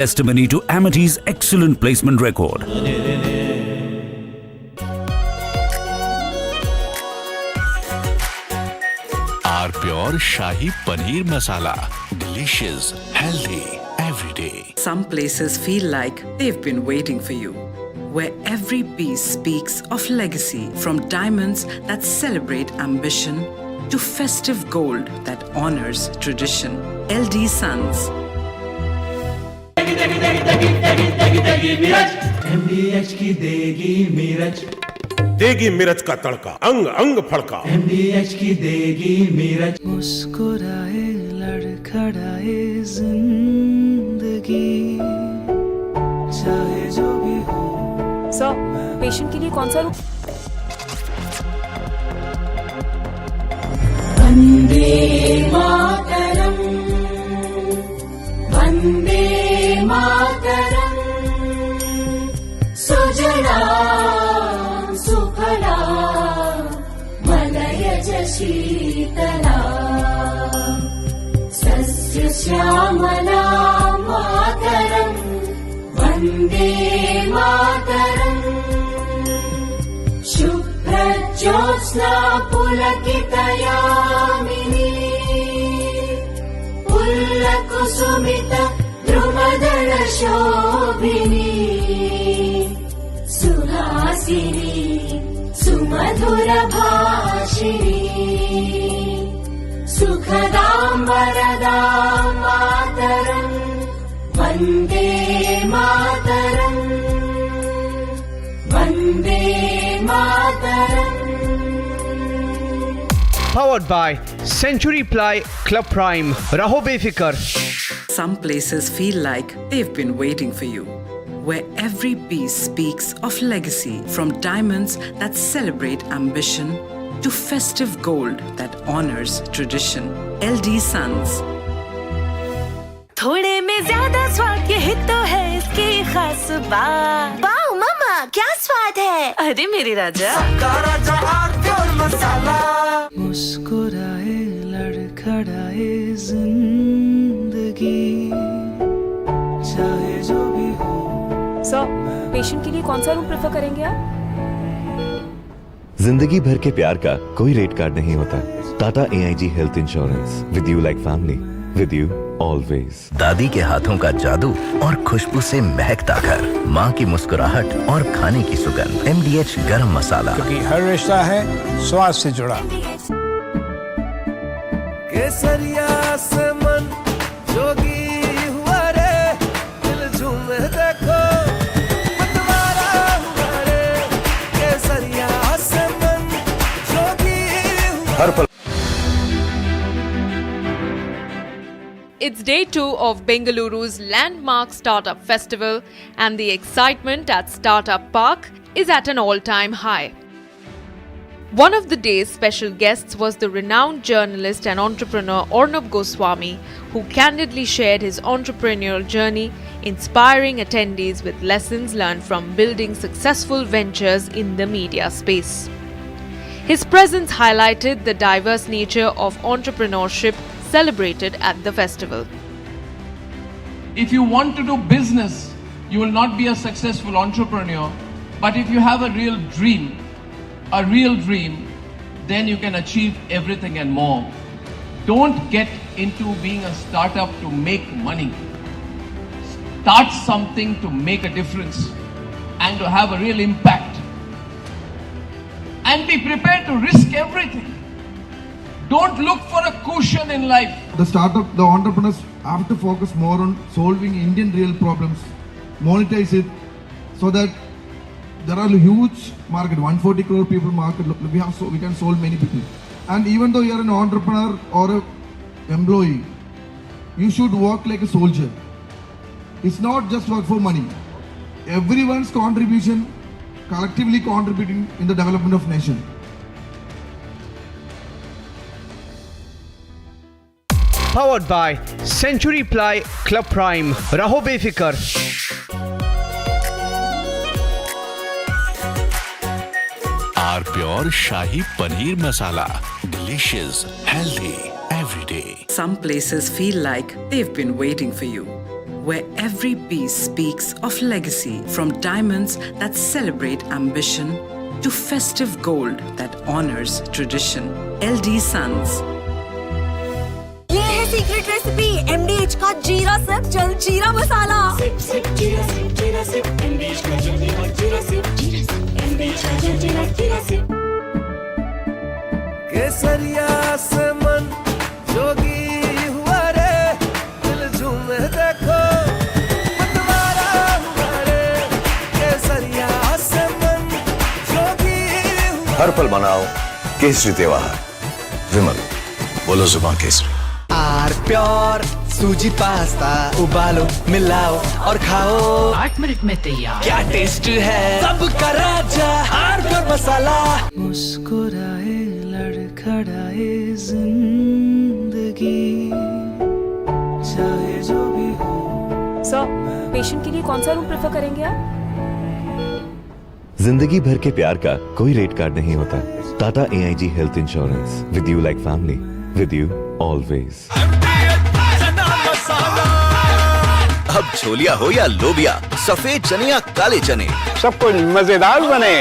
testimony to Amity's excellent placement record. Our pure Shahi Paneer Masala. Delicious, healthy, every day. Some places feel like they've been waiting for you, where every piece speaks of legacy, from diamonds that celebrate ambition to festive gold that honors tradition. LD Sons. MDH की देगी मीरज, देगी मिर्च का तड़का, अंग अंग फड़का। MDH की देगी मीरज, मुस्कुराए लड़खड़ाए जिंदगी, चाहे जो भी हो। सर, पेशेंट के लिए कौन सा रूम? वंदे मातरम, वंदे मातरम, सुजला सुफला मलयज शीतला, सस्य श्यामला मातरम, वंदे मातरम, शुभ्रज्योत्स्ना पुलकितयामिनी, पुल्लकुसुमित द्रुमदल शोभिनी, सुहासिनी सुमधुर भाषिणी, सुखदां वरदां मातरं, वन्दे मातरं, वन्दे मातरं। Powered by Century Ply Club Prime. Raho befikar. Some places feel like they've been waiting for you, where every piece speaks of legacy, from diamonds that celebrate ambition to festive gold that honors tradition. LD Sons. थोड़े में ज्यादा स्वाद, यही तो है इसकी खास बात। वाओ मम्मा, क्या स्वाद है। अरे मेरे राजा, मुस्कुराए लड़खड़ाए जिंदगी, चाहे जो भी हो। सर, पेशेंट के लिए कौन सा रूम प्रेफर करेंगे आप? जिंदगी भर के प्यार का कोई रेट कार्ड नहीं होता। Tata AIG health insurance, with you like family, with you always. दादी के हाथों का जादू और खुशबू से महकता घर, माँ की मुस्कुराहट और खाने की सुगंध। MDH गरम मसाला, क्योंकि हर रिश्ता है स्वाद से जुड़ा। केसरिया से मन जोगी हुआ रे, दिल झूमे देखो मतवारा हुआ रे, केसरिया से मन जोगी हुआ। It's day 2 of Bengaluru's landmark Startup Festival, and the excitement at Startup Park is at an all-time high. One of the day's special guests was the renowned journalist and entrepreneur Arnab Goswami, who candidly shared his entrepreneurial journey, inspiring attendees with lessons learned from building successful ventures in the media space. His presence highlighted the diverse nature of entrepreneurship celebrated at the festival. If you want to do business, you will not be a successful entrepreneur. But if you have a real dream, then you can achieve everything and more. Don't get into being a startup to make money. Start something to make a difference and to have a real impact. And be prepared to risk everything. Don't look for a cushion in life. The entrepreneurs have to focus more on solving Indian real problems, monetize it, so that there are a huge market, 140 crore people market. We can solve many people. And even though you are an entrepreneur or an employee, you should work like a soldier. It's not just work for money. Everyone's contribution, collectively contributing in the development of nation. Powered by Century Ply Club Prime. Raho befikar. Our pure Shahi Paneer Masala. Delicious, healthy, every day. Some places feel like they've been waiting for you, where every piece speaks of legacy, from diamonds that celebrate ambition to festive gold that honors tradition. LD Sons. ये है secret recipe MDH का जीरा SIP जल जीरा मसाला। SIP SIP जीरा SIP MDH का जल्दी और जीरा सिप MDH का जीरा सिप। केसरिया से मन जोगी हुआ रे, दिल झूमे देखो मतवारा हुआ रे। केसरिया से मन जोगी हुआ। हर पल मनाओ केसरी त्योहार। विमल, बोलो जुबान Kesari. Are pure suji pasta उबालो मिलाओ और खाओ 8 मिनट में तैयार। क्या टेस्ट है सबका राजा आर प्योर मसाला। मुस्कुराए लड़खड़ाए जिंदगी चाहे जो भी हो। सर, पेशेंट के लिए कौन सा रूम प्रेफर करेंगे आप? जिंदगी भर के प्यार का कोई रेट कार्ड नहीं होता। Tata AIG health insurance, with you like family, with you always. अब छोलिया हो या लोबिया, सफेद चने या काले चने, सब कुछ मजेदार बने।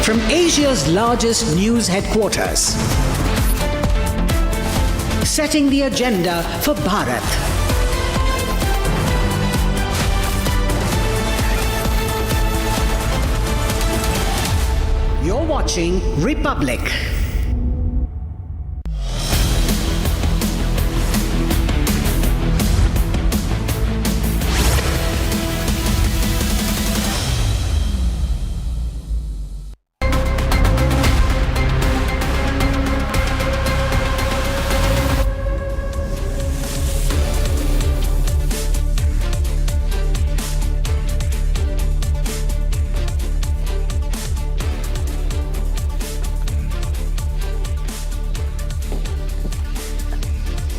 From Asia's largest news headquarters, setting the agenda for Bharat. You're watching Republic.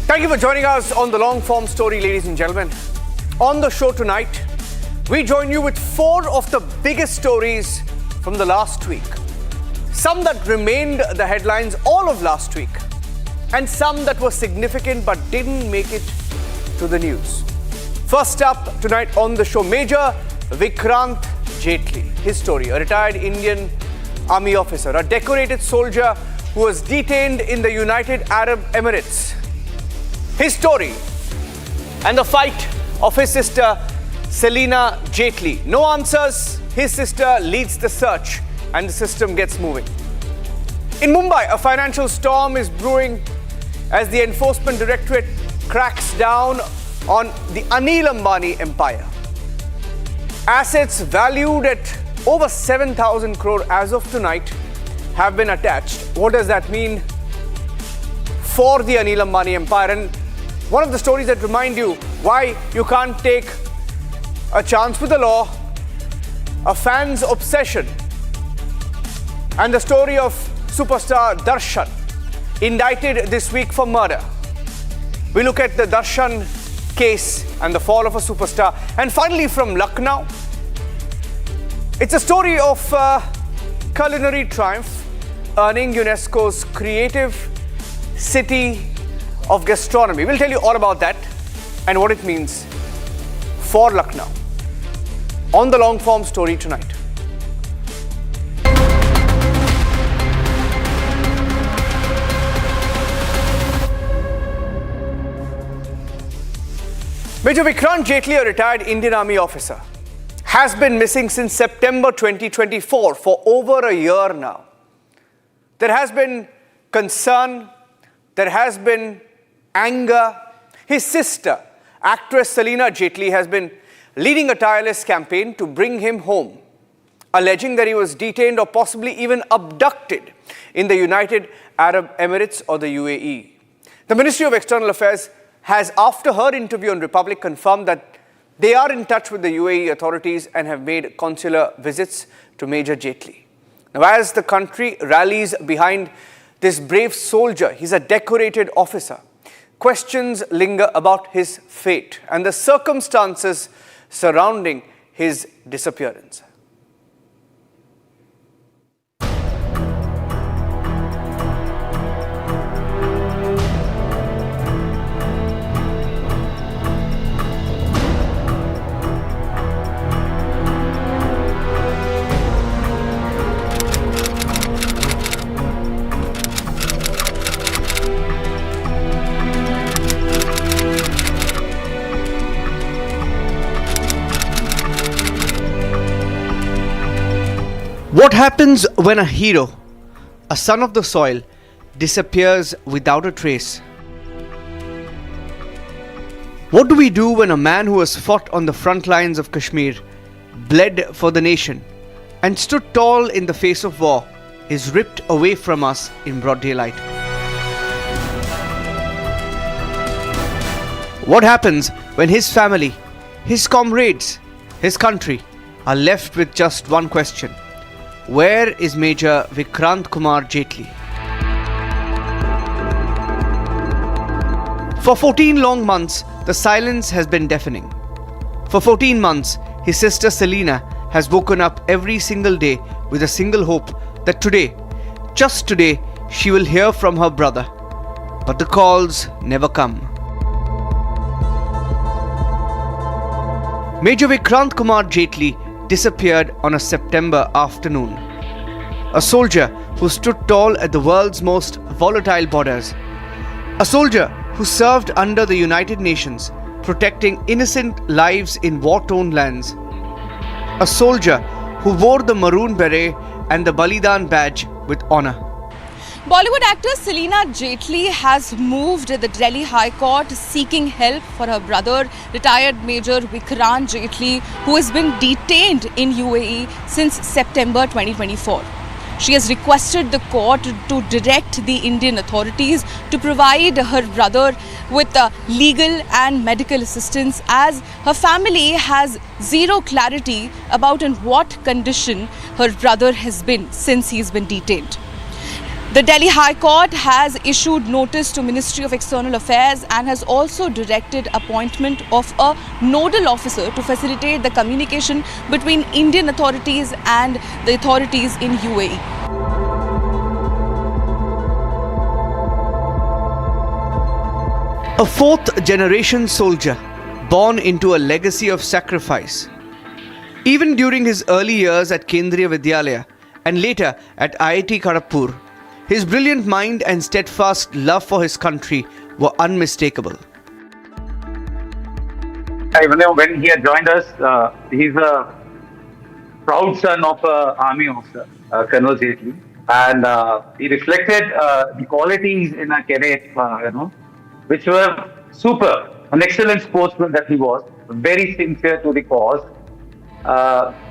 Thank you for joining us on the long form story, ladies and gentlemen. On the show tonight, we join you with 4 of the biggest stories from the last week. Some that remained the headlines all of last week, and some that were significant but didn't make it to the news. First up tonight on the show, Major Vikrant Jaitly. His story: a retired Indian Army officer, a decorated soldier who was detained in the United Arab Emirates. His story and the fight of his sister Celina Jaitly. No answers. His sister leads the search and the system gets moving. In Mumbai, a financial storm is brewing as the Enforcement Directorate cracks down on the Anil Ambani empire. Assets valued at over 7,000 crore as of tonight have been attached. What does that mean for the Anil Ambani empire? And one of the stories that remind you why you can't take a chance with the law, a fan's obsession, and the story of superstar Darshan, indicted this week for murder. We look at the Darshan case and the fall of a superstar. And finally, from Lucknow, it's a story of culinary triumph, earning UNESCO's Creative City of Gastronomy. We'll tell you all about that and what it means for Lucknow on the long form story tonight. Major Vikrant Jaitly, a retired Indian Army officer, has been missing since September 2024, for over a year now. There has been concern, there has been anger. His sister, actress Celina Jaitly, has been leading a tireless campaign to bring him home. alleging that he was detained or possibly even abducted in the United Arab Emirates or the UAE. The Ministry of External Affairs has, after her interview on Republic, confirmed that they are in touch with the UAE authorities and have made consular visits to Major Jaitly. Now, as the country rallies behind this brave soldier, he's a decorated officer, questions linger about his fate and the circumstances surrounding his disappearance. What happens when a hero, a son of the soil, disappears without a trace? What do we do when a man who has fought on the front lines of Kashmir, bled for the nation, and stood tall in the face of war, is ripped away from us in broad daylight? What happens when his family, his comrades, his country are left with just one question? Where is Major Vikrant Kumar Jaitly? For 14 long months, the silence has been deafening. For 14 months, his sister Celina has woken up every single day with a single hope that today, just today, she will hear from her brother. But the calls never come. Major Vikrant Kumar Jaitly disappeared on a September afternoon. A soldier who stood tall at the world's most volatile borders. A soldier who served under the United Nations, protecting innocent lives in war-torn lands. A soldier who wore the maroon beret and the Balidan badge with honor. Bollywood actor Celina Jaitly has moved the Delhi High Court seeking help for her brother, retired Major Vikrant Jaitly, who has been detained in UAE since September 2024. She has requested the court to direct the Indian authorities to provide her brother with legal and medical assistance, as her family has zero clarity about in what condition her brother has been since he's been detained. The Delhi High Court has issued notice to Ministry of External Affairs and has also directed appointment of a nodal officer to facilitate the communication between Indian authorities and the authorities in UAE. A fourth-generation soldier born into a legacy of sacrifice. Even during his early years at Kendriya Vidyalaya and later at IIT Kharagpur, his brilliant mind and steadfast love for his country were unmistakable. When he had joined us, he's a proud son of an army officer, Colonel Jaitly, and he reflected the qualities in a cadet, which were super. An excellent sportsman that he was, very sincere to the cause.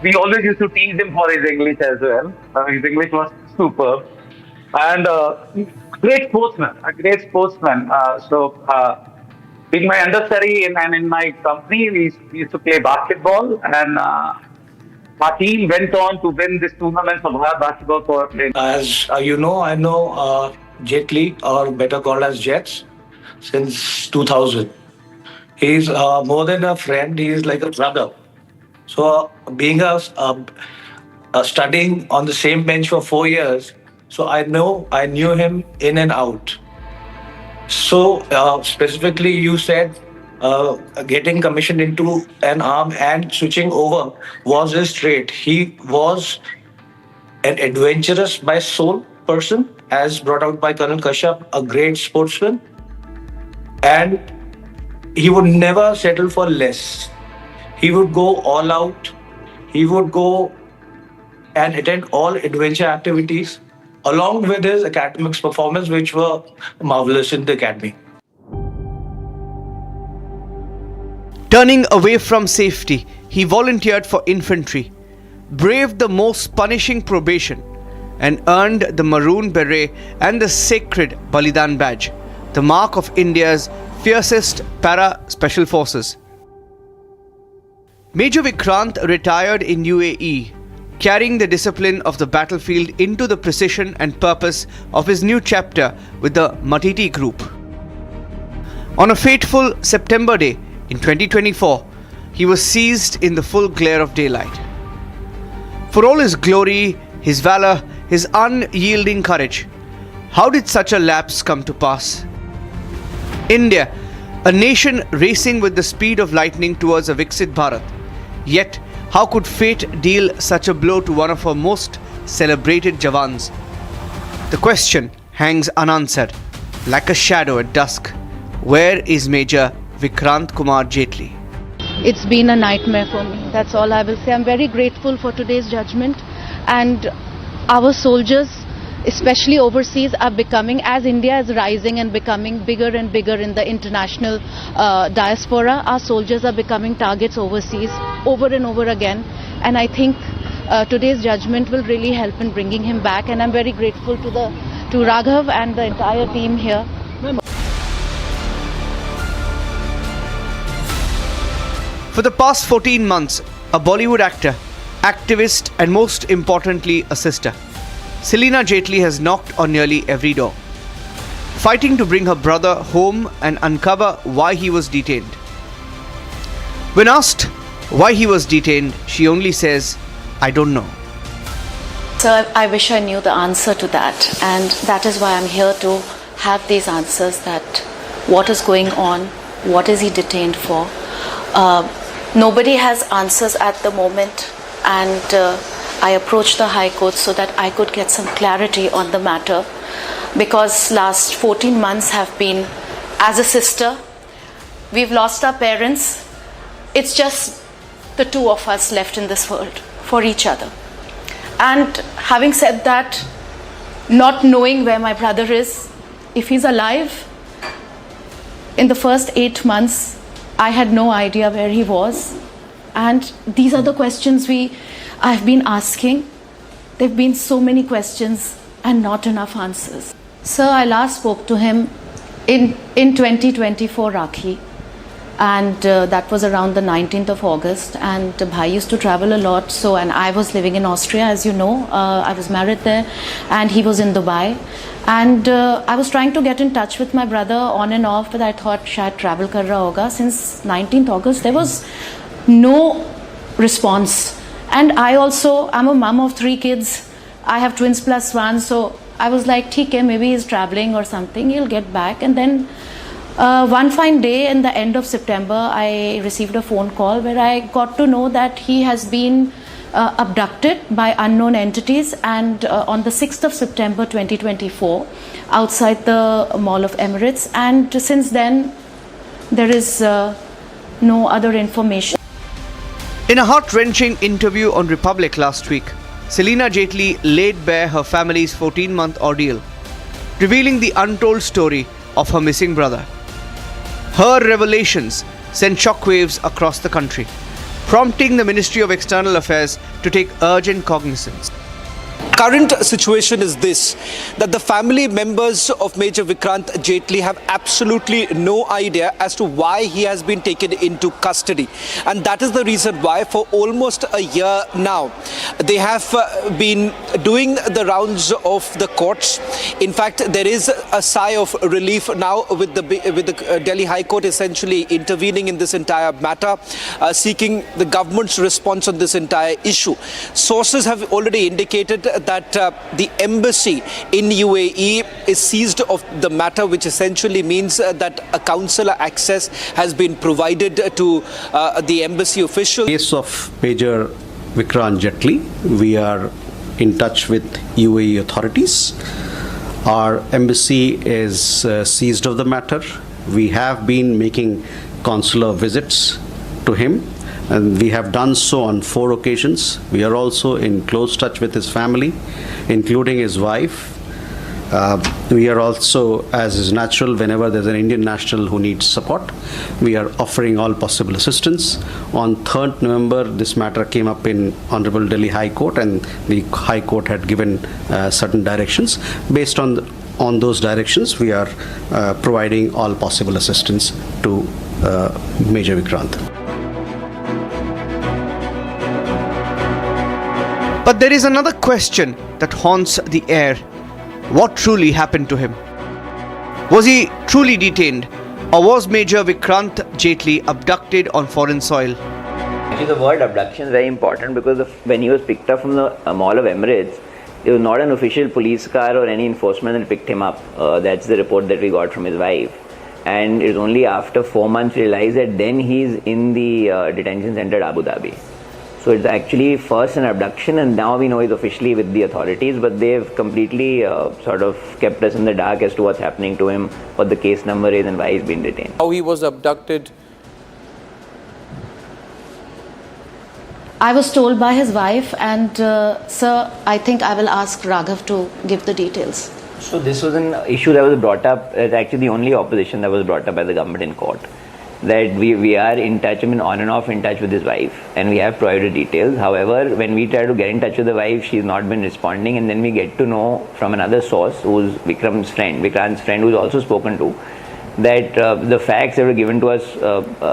We always used to tease him for his English as well. His English was superb. And great sportsman, a great sportsman. Being my understudy and in my company, we used to play basketball, and our team went on to win this tournament of Bharat Basketball for playing. As you know, I know Jaitly, or better called as Jets, since 2000. He's more than a friend; he is like a brother. So, being studying on the same bench for 4 years. So I knew him in and out. So specifically, you said getting commissioned into an arm and switching over was his trait. He was an adventurous by soul person, as brought out by Colonel Kashyap, a great sportsman, and he would never settle for less. He would go all out. He would go and attend all adventure activities, along with his academics performance, which were marvelous in the academy. Turning away from safety, he volunteered for infantry. braved the most punishing probation and earned the Maroon Beret and the sacred Balidan Badge, the mark of India's fiercest para-special forces. Major Vikrant retired in UAE, carrying the discipline of the battlefield into the precision and purpose of his new chapter with the Matiti Group. On a fateful September day in 2024, he was seized in the full glare of daylight. For all his glory, his valor, his unyielding courage, how did such a lapse come to pass? India, a nation racing with the speed of lightning towards a Viksit Bharat. Yet, how could fate deal such a blow to one of her most celebrated Jawans? The question hangs unanswered, like a shadow at dusk. Where is Major Vikrant Kumar Jaitly? It's been a nightmare for me. That's all I will say. I'm very grateful for today's judgment, and our soldiers, especially overseas, are becoming, as India is rising and becoming bigger and bigger in the international diaspora, our soldiers are becoming targets overseas over and over again. And I think today's judgment will really help in bringing him back. And I'm very grateful to Raghav and the entire team here. For the past 14 months, a Bollywood actor, activist, and most importantly, a sister, Celina Jaitly has knocked on nearly every door, fighting to bring her brother home and uncover why he was detained. When asked why he was detained, she only says, "I don't know." So I wish I knew the answer to that, and that is why I'm here to have these answers, that what is going on, what is he detained for. Nobody has answers at the moment, and I approached the High Court so that I could get some clarity on the matter, because last 14 months have been, as a sister, we've lost our parents. It's just the two of us left in this world for each other. And having said that, not knowing where my brother is, if he's alive, in the first 8 months, I had no idea where he was. And these are the questions I've been asking. There have been so many questions and not enough answers. So I last spoke to him in 2024 Rakhi, and that was around the 19th of August. And Bhai used to travel a lot, and I was living in Austria, as you know. I was married there, and he was in Dubai. And I was trying to get in touch with my brother on and off, but I thought shayad travel kar raha hoga. Since 19th August, there was no response. And I'm a mom of 3 kids. I have twins plus 1, so I was like, theek hai, maybe he's traveling or something, he'll get back. And then one fine day in the end of September, I received a phone call where I got to know that he has been abducted by unknown entities, and on the 6th of September 2024 outside the Mall of Emirates, and since then there is no other information. In a heart-wrenching interview on Republic last week, Celina Jaitly laid bare her family's 14-month ordeal, revealing the untold story of her missing brother. Her revelations sent shockwaves across the country, prompting the Ministry of External Affairs to take urgent cognizance. Current situation is this, that the family members of Major Vikrant Jaitly have absolutely no idea as to why he has been taken into custody. And that is the reason why for almost a year now, they have been doing the rounds of the courts. In fact, there is a sigh of relief now with the Delhi High Court essentially intervening in this entire matter, seeking the government's response on this entire issue. Sources have already indicated that the embassy in UAE is seized of the matter, which essentially means that a consular access has been provided to the embassy officials. In the case of Major Vikrant Jaitly, we are in touch with UAE authorities. Our embassy is seized of the matter. We have been making consular visits to him, and we have done so on 4 occasions. We are also in close touch with his family, including his wife. We are also, as is natural, whenever there's an Indian national who needs support, we are offering all possible assistance. On 3rd November, this matter came up in Honorable Delhi High Court, and the High Court had given certain directions. Based on those directions, we are providing all possible assistance to Major Vikrant. But there is another question that haunts the air. What truly happened to him? Was he truly detained, or was Major Vikrant Jaitly abducted on foreign soil? Actually, the word abduction is very important because when he was picked up from the Mall of Emirates, there was not an official police car or any enforcement that picked him up. That's the report that we got from his wife. And it was only after 4 months we realized that then he's in the detention center at Abu Dhabi. So it's actually first an abduction, and now we know he's officially with the authorities, but they've completely sort of kept us in the dark as to what's happening to him, what the case number is, and why he's been detained. How he was abducted? I was told by his wife, and sir, I think I will ask Raghav to give the details. So this was an issue that was brought up, it's actually the only opposition that was brought up by the government in court. That we are in touch, on and off in touch with his wife, and we have provided details. However, when we try to get in touch with the wife, she's not been responding, and then we get to know from another source, who's Vikrant's friend, who's also spoken to, that the facts that were given to us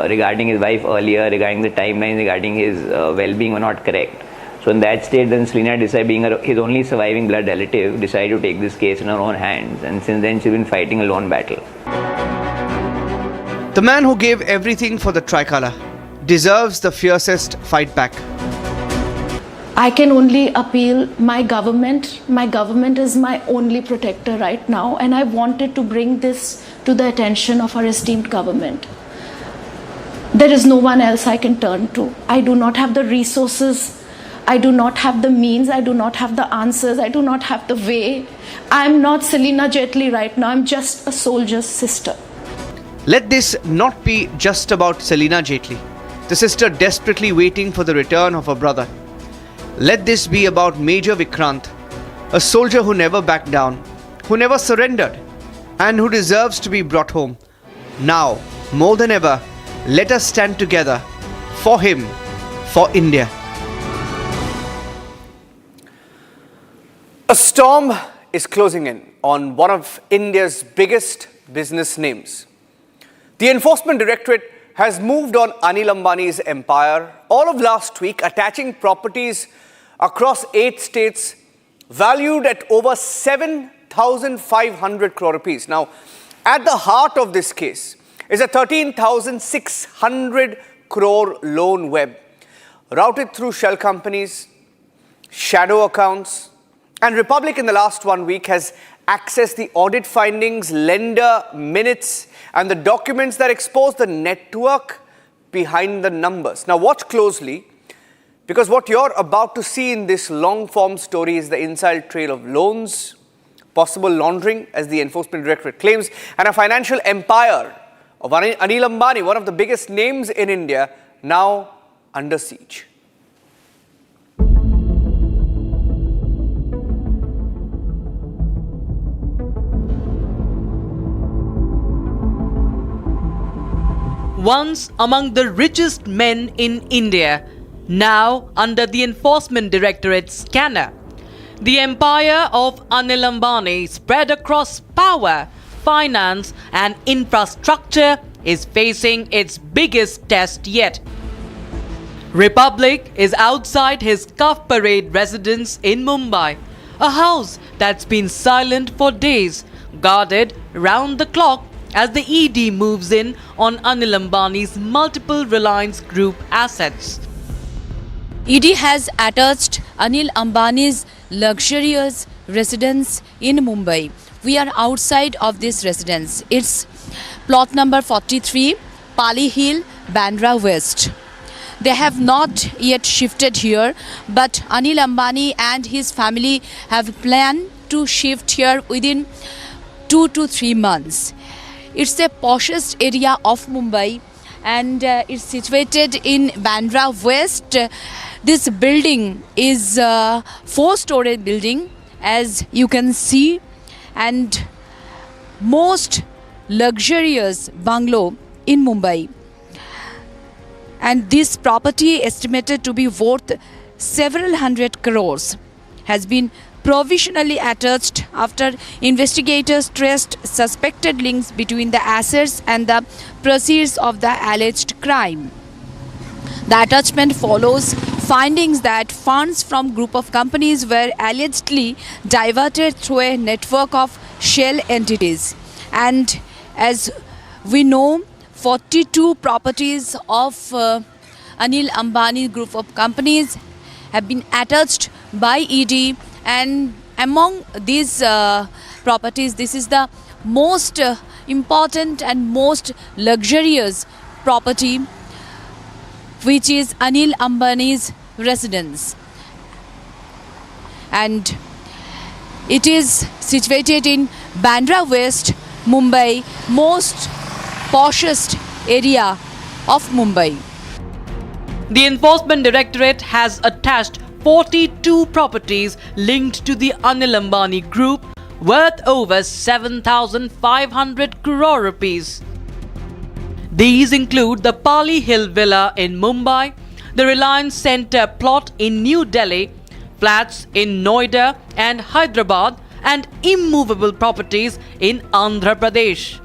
regarding his wife earlier, regarding the timeline, regarding his well-being were not correct. So in that state, then Celina decided, being his only surviving blood relative, decided to take this case in her own hands, and since then she's been fighting a lone battle. The man who gave everything for the tricolour deserves the fiercest fight back. I can only appeal my government. My government is my only protector right now, and I wanted to bring this to the attention of our esteemed government. There is no one else I can turn to. I do not have the resources. I do not have the means. I do not have the answers. I do not have the way. I am not Celina Jaitly right now. I am just a soldier's sister. Let this not be just about Celina Jaitly, the sister desperately waiting for the return of her brother. Let this be about Major Vikrant, a soldier who never backed down, who never surrendered, and who deserves to be brought home. Now, more than ever, let us stand together for him, for India. A storm is closing in on one of India's biggest business names. The Enforcement Directorate has moved on Anil Ambani's empire all of last week, attaching properties across 8 states valued at over 7,500 crore rupees. Now, at the heart of this case is a 13,600 crore loan web routed through shell companies, shadow accounts, and Republic in the last 1 week has accessed the audit findings, lender minutes, and the documents that expose the network behind the numbers. Now watch closely, because what you're about to see in this long-form story is the inside trail of loans, possible laundering, as the Enforcement Directorate claims, and a financial empire of Anil Ambani, one of the biggest names in India, now under siege. Once among the richest men in India, now under the Enforcement Directorate's scanner. The empire of Anil Ambani, spread across power, finance and infrastructure, is facing its biggest test yet. Republic is outside his Cuff Parade residence in Mumbai, a house that's been silent for days, guarded round the clock as the ED moves in on Anil Ambani's multiple Reliance Group assets. ED has attached Anil Ambani's luxurious residence in Mumbai. We are outside of this residence. It's plot number 43, Pali Hill, Bandra West. They have not yet shifted here, but Anil Ambani and his family have planned to shift here within 2 to 3 months. It's the poshest area of Mumbai, and it's situated in Bandra West. This building is a 4-story building, as you can see, and most luxurious bungalow in Mumbai. And this property, estimated to be worth several hundred crores, has been provisionally attached after investigators traced suspected links between the assets and the proceeds of the alleged crime. The attachment follows findings that funds from group of companies were allegedly diverted through a network of shell entities. And as we know, 42 properties of Anil Ambani group of companies have been attached by ED, and among these properties, this is the most important and most luxurious property, which is Anil Ambani's residence. And it is situated in Bandra West, Mumbai, most poshest area of Mumbai. The Enforcement Directorate has attached 42 properties linked to the Anil Ambani group worth over 7,500 crore rupees. These include the Pali Hill Villa in Mumbai, the Reliance Centre plot in New Delhi, flats in Noida and Hyderabad, and immovable properties in Andhra Pradesh.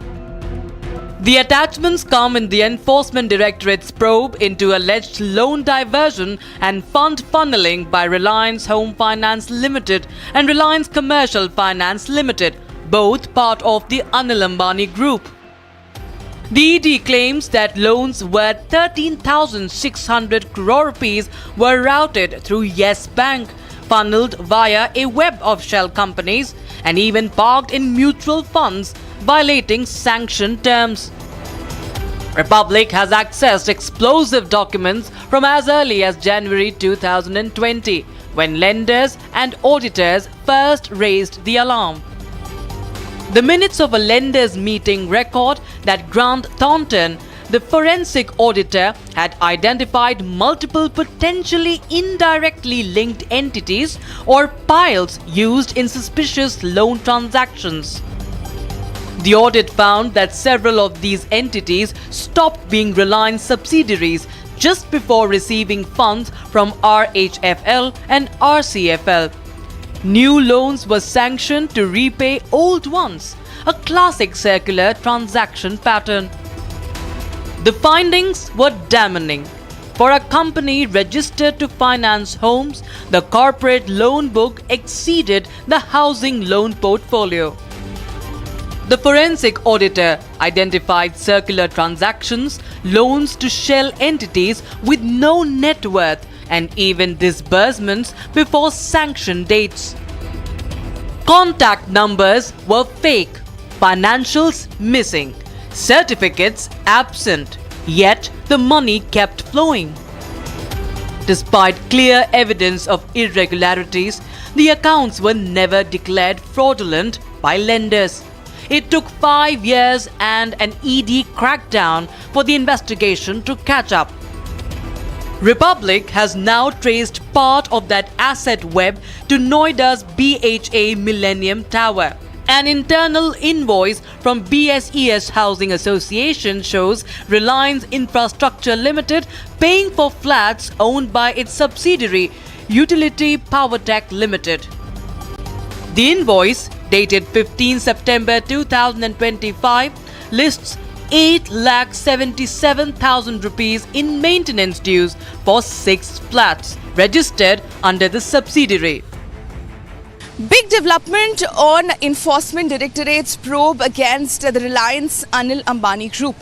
The attachments come in the Enforcement Directorate's probe into alleged loan diversion and fund funneling by Reliance Home Finance Limited and Reliance Commercial Finance Limited, both part of the Anil Ambani group. The ED claims that loans worth 13,600 crore rupees were routed through Yes Bank, funneled via a web of shell companies, and even parked in mutual funds, violating sanctioned terms. Republic has accessed explosive documents from as early as January 2020, when lenders and auditors first raised the alarm. The minutes of a lenders' meeting record that Grant Thornton, the forensic auditor, had identified multiple potentially indirectly linked entities or piles used in suspicious loan transactions. The audit found that several of these entities stopped being Reliance subsidiaries just before receiving funds from RHFL and RCFL. New loans were sanctioned to repay old ones, a classic circular transaction pattern. The findings were damning. For a company registered to finance homes, the corporate loan book exceeded the housing loan portfolio. The forensic auditor identified circular transactions, loans to shell entities with no net worth, and even disbursements before sanction dates. Contact numbers were fake, financials missing, certificates absent, yet the money kept flowing. Despite clear evidence of irregularities, the accounts were never declared fraudulent by lenders. It took 5 years and an ED crackdown for the investigation to catch up. Republic has now traced part of that asset web to Noida's BHA Millennium Tower. An internal invoice from BSES Housing Association shows Reliance Infrastructure Limited paying for flats owned by its subsidiary Utility Powertech Limited. The invoice, dated 15 September 2025, lists 8,77,000 rupees in maintenance dues for 6 flats registered under the subsidiary. Big development on Enforcement Directorate's probe against the Reliance Anil Ambani Group.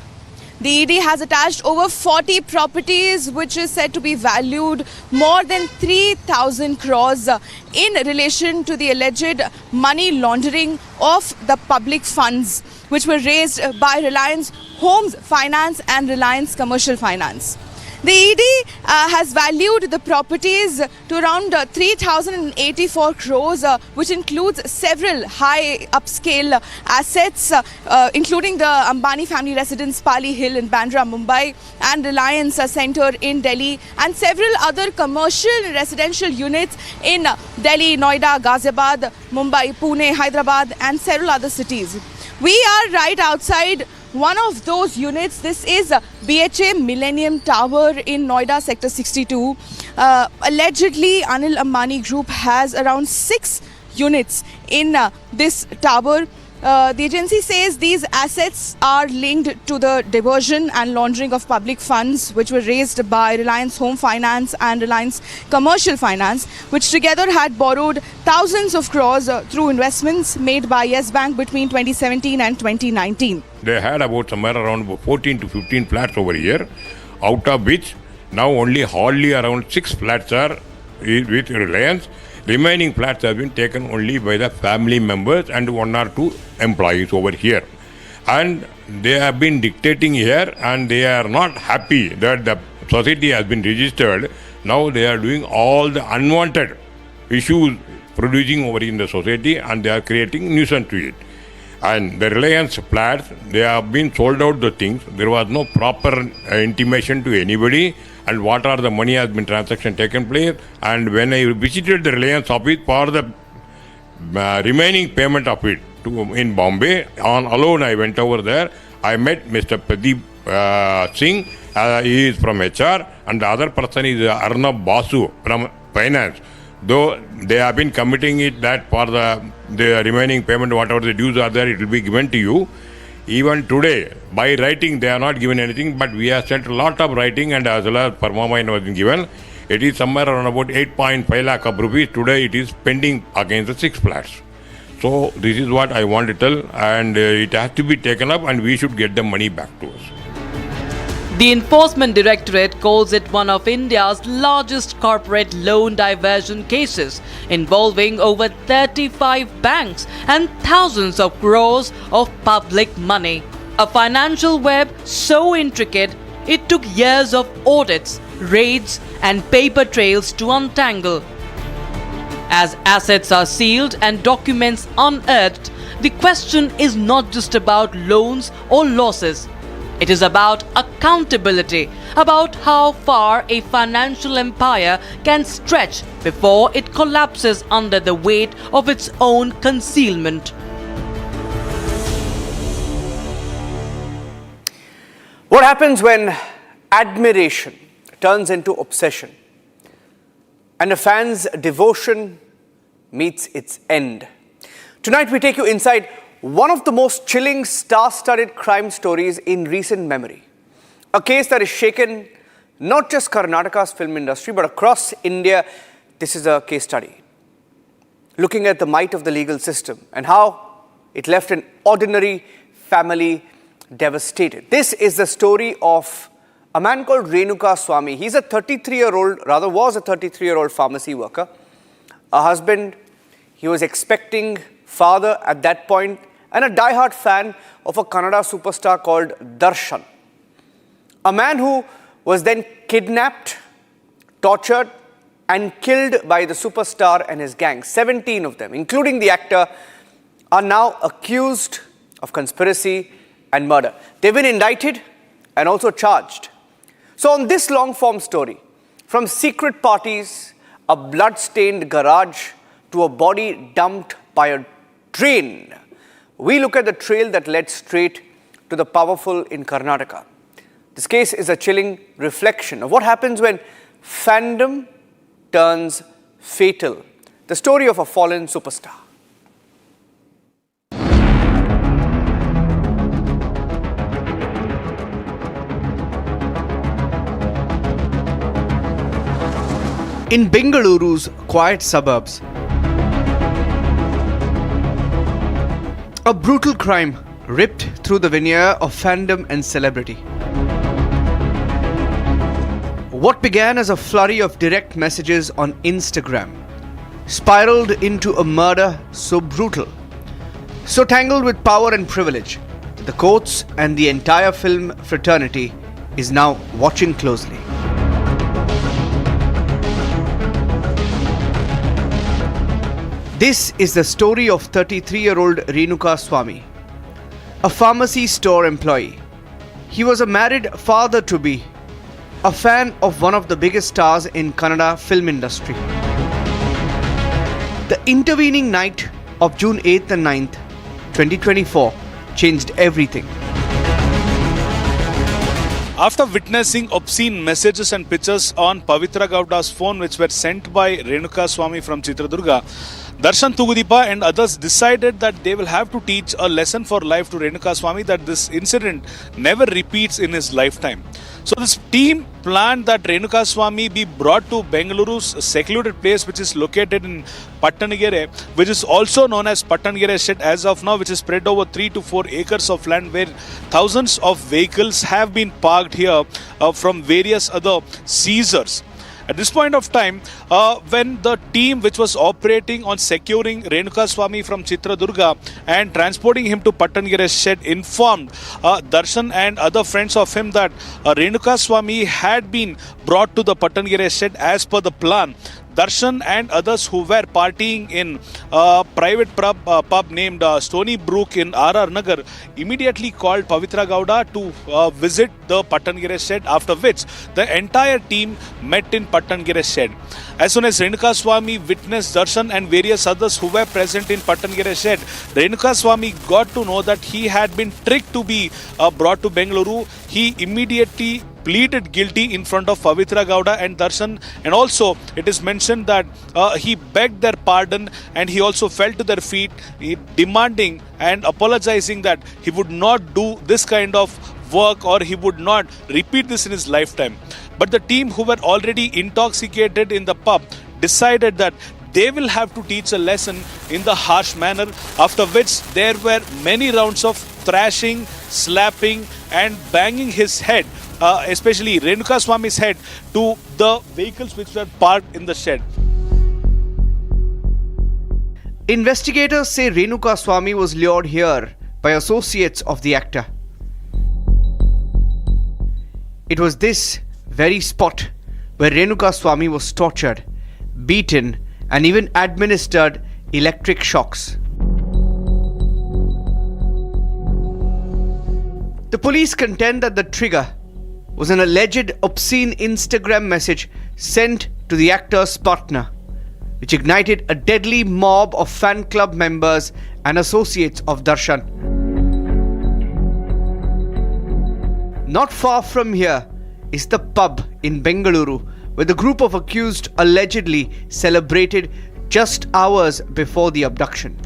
The ED has attached over 40 properties which is said to be valued more than 3,000 crores in relation to the alleged money laundering of the public funds which were raised by Reliance Homes Finance and Reliance Commercial Finance. The ED has valued the properties to around 3,084 crores, which includes several high upscale assets, including the Ambani family residence Pali Hill in Bandra, Mumbai, and Reliance Centre in Delhi, and several other commercial and residential units in Delhi, Noida, Ghaziabad, Mumbai, Pune, Hyderabad, and several other cities. We are right outside one of those units. This is BHA Millennium Tower in Noida, Sector 62. Allegedly, Anil Ambani Group has around 6 units in this tower. The agency says these assets are linked to the diversion and laundering of public funds which were raised by Reliance Home Finance and Reliance Commercial Finance, which together had borrowed thousands of crores through investments made by Yes Bank between 2017 and 2019. They had about somewhere around 14 to 15 flats over here, out of which now only hardly around 6 flats are with Reliance. Remaining flats have been taken only by the family members and 1 or 2 employees over here. And they have been dictating here, and they are not happy that the society has been registered. Now they are doing all the unwanted issues producing over in the society, and they are creating nuisance to it. And the Reliance flats, they have been sold out the things. There was no proper intimation to anybody, and what are the money has been transaction taken place. And when I visited the Reliance office for the remaining payment of it in Bombay, on alone I went over there. I met Mr. Pradeep Singh, he is from HR, and the other person is Arnab Basu from Finance. Though they have been committing it that for the remaining payment, whatever the dues are there, it will be given to you. Even today, by writing, they are not given anything, but we have sent a lot of writing, and as well as permamine was given. It is somewhere around about 8.5 lakh of rupees. Today it is pending against the 6 flats. So this is what I want to tell, and it has to be taken up, and we should get the money back to us. The Enforcement Directorate calls it one of India's largest corporate loan diversion cases, involving over 35 banks and thousands of crores of public money. A financial web so intricate, it took years of audits, raids, and paper trails to untangle. As assets are sealed and documents unearthed, the question is not just about loans or losses. It is about accountability, about how far a financial empire can stretch before it collapses under the weight of its own concealment. What happens when admiration turns into obsession and a fan's devotion meets its end? Tonight we take you inside one of the most chilling star-studded crime stories in recent memory. A case that has shaken not just Karnataka's film industry, but across India. This is a case study looking at the might of the legal system and how it left an ordinary family devastated. This is the story of a man called Renuka Swamy. He's a was a 33-year-old pharmacy worker, a husband. He was expecting, father at that point, and a die-hard fan of a Kannada superstar called Darshan. A man who was then kidnapped, tortured, and killed by the superstar and his gang. 17 of them, including the actor, are now accused of conspiracy and murder. They've been indicted and also charged. So on this long-form story, from secret parties, a blood-stained garage, to a body dumped by a drain, we look at the trail that led straight to the powerful in Karnataka. This case is a chilling reflection of what happens when fandom turns fatal. The story of a fallen superstar. In Bengaluru's quiet suburbs, a brutal crime ripped through the veneer of fandom and celebrity. What began as a flurry of direct messages on Instagram spiraled into a murder so brutal, so tangled with power and privilege, that the courts and the entire film fraternity is now watching closely. This is the story of 33-year-old Renuka Swamy, a pharmacy store employee. He was a married father-to-be, a fan of one of the biggest stars in Kannada film industry. The intervening night of June 8th and 9th, 2024 changed everything. After witnessing obscene messages and pictures on Pavitra Gowda's phone which were sent by Renuka Swamy from Chitradurga, Darshan Tugudipa and others decided that they will have to teach a lesson for life to Renuka Swamy, that this incident never repeats in his lifetime. So this team planned that Renuka Swamy be brought to Bengaluru's secluded place which is located in Pattanagere, which is also known as Pattanagere Shed as of now, which is spread over 3 to 4 acres of land where thousands of vehicles have been parked here from various other seizures. At this point of time, when the team which was operating on securing Renuka Swamy from Chitradurga and transporting him to Pattanagere Shed informed Darshan and other friends of him that Renuka Swamy had been brought to the Pattanagere Shed as per the plan, Darshan and others who were partying in a private pub named Stony Brook in RR Nagar immediately called Pavitra Gowda to visit the Pattanagere Shed, after which the entire team met in Pattanagere Shed. As soon as Renuka Swamy witnessed Darshan and various others who were present in Pattanagere Shed, Renuka Swamy got to know that he had been tricked to be brought to Bengaluru. He immediately pleaded guilty in front of Pavitra Gowda and Darshan, and also it is mentioned that he begged their pardon and he also fell to their feet demanding and apologizing that he would not do this kind of work or he would not repeat this in his lifetime. But the team who were already intoxicated in the pub decided that they will have to teach a lesson in the harsh manner, after which there were many rounds of thrashing, slapping and banging his head, especially Renuka Swamy's head, to the vehicles which were parked in the shed. Investigators say Renuka Swamy was lured here by associates of the actor. It was this very spot where Renuka Swamy was tortured, beaten and even administered electric shocks. The police contend that the trigger was an alleged obscene Instagram message sent to the actor's partner, which ignited a deadly mob of fan club members and associates of Darshan. Not far from here is the pub in Bengaluru, where the group of accused allegedly celebrated just hours before the abduction.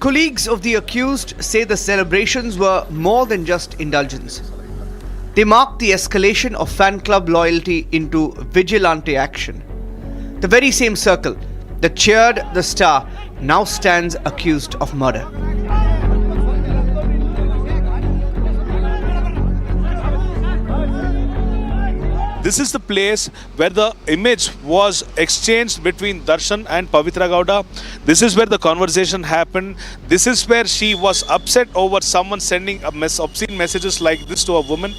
Colleagues of the accused say the celebrations were more than just indulgence. They marked the escalation of fan club loyalty into vigilante action. The very same circle that cheered the star now stands accused of murder. This is the place where the image was exchanged between Darshan and Pavitra Gowda. This is where the conversation happened. This is where she was upset over someone sending obscene messages like this to a woman.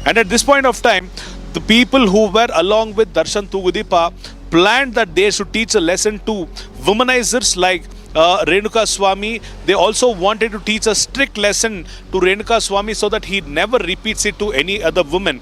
And at this point of time, the people who were along with Darshan Tugudipa planned that they should teach a lesson to womanizers like Renuka Swamy. They also wanted to teach a strict lesson to Renuka Swamy so that he never repeats it to any other woman.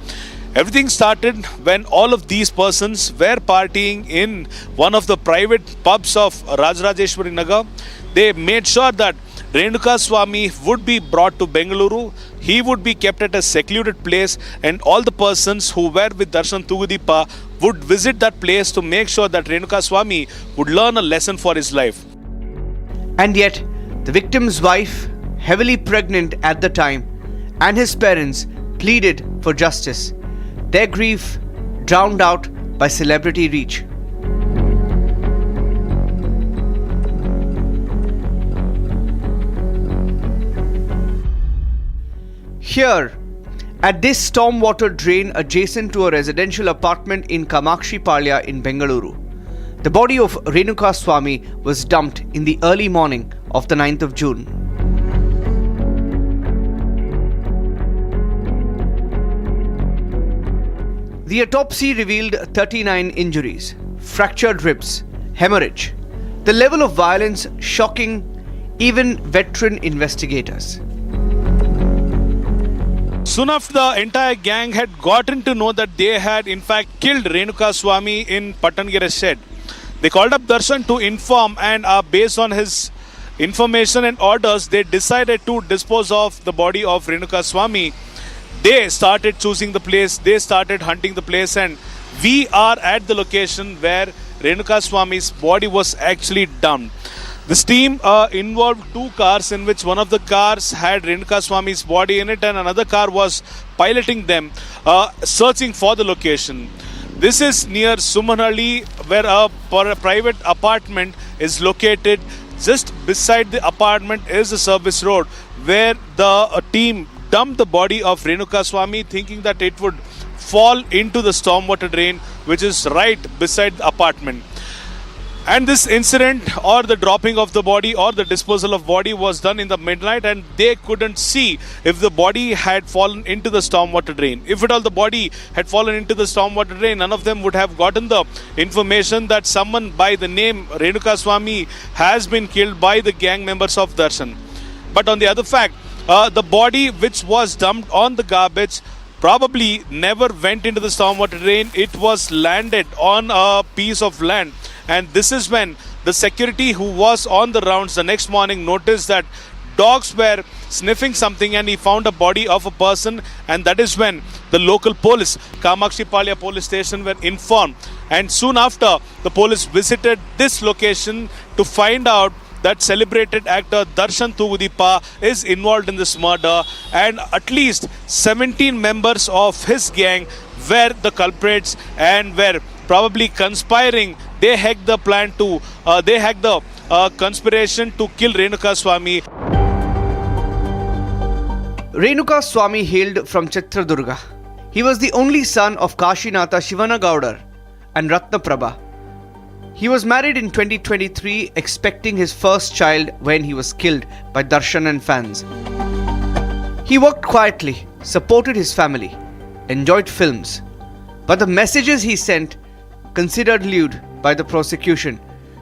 Everything started when all of these persons were partying in one of the private pubs of Rajrajeshwari Nagar. They made sure that Renuka Swamy would be brought to Bengaluru. He would be kept at a secluded place, and all the persons who were with Darshan Tugudipa would visit that place to make sure that Renuka Swamy would learn a lesson for his life. And yet, the victim's wife, heavily pregnant at the time, and his parents pleaded for justice. Their grief drowned out by celebrity reach. Here, at this stormwater drain adjacent to a residential apartment in Kamakshi Palya in Bengaluru, the body of Renuka Swamy was dumped in the early morning of the 9th of June. The autopsy revealed 39 injuries, fractured ribs, hemorrhage. The level of violence shocking even veteran investigators. Soon after, the entire gang had gotten to know that they had in fact killed Renuka Swami in Patangere shed. They called up Darshan to inform, and based on his information and orders, they decided to dispose of the body of Renuka Swami. They started choosing the place, they started hunting the place, and we are at the location where Renuka Swami's body was actually dumped. This team involved two cars, in which one of the cars had Renuka Swami's body in it and another car was piloting them, searching for the location. This is near Sumanhalli, where a private apartment is located. Just beside the apartment is a service road where the team dumped the body of Renuka Swami, thinking that it would fall into the stormwater drain, which is right beside the apartment. And this incident, or the dropping of the body or the disposal of body, was done in the midnight, and they couldn't see if the body had fallen into the stormwater drain. If at all the body had fallen into the stormwater drain, none of them would have gotten the information that someone by the name Renuka Swami has been killed by the gang members of Darshan. But on the other fact, the body which was dumped on the garbage probably never went into the stormwater drain. It was landed on a piece of land. And this is when the security who was on the rounds the next morning noticed that dogs were sniffing something, and he found a body of a person, and that is when the local police, Kamakshipalya police station, were informed. And soon after, the police visited this location to find out that celebrated actor Darshan Tugudipa is involved in this murder, and at least 17 members of his gang were the culprits and were probably conspiring. They hacked the plan to, conspiration to kill Renuka Swami. Renuka Swami hailed from Chitradurga. He was the only son of Kashinatha Shivanagaudar and Ratnaprabha. He was married in 2023, expecting his first child when he was killed by Darshan and fans. He worked quietly, supported his family, enjoyed films, but the messages he sent, considered lewd by the prosecution,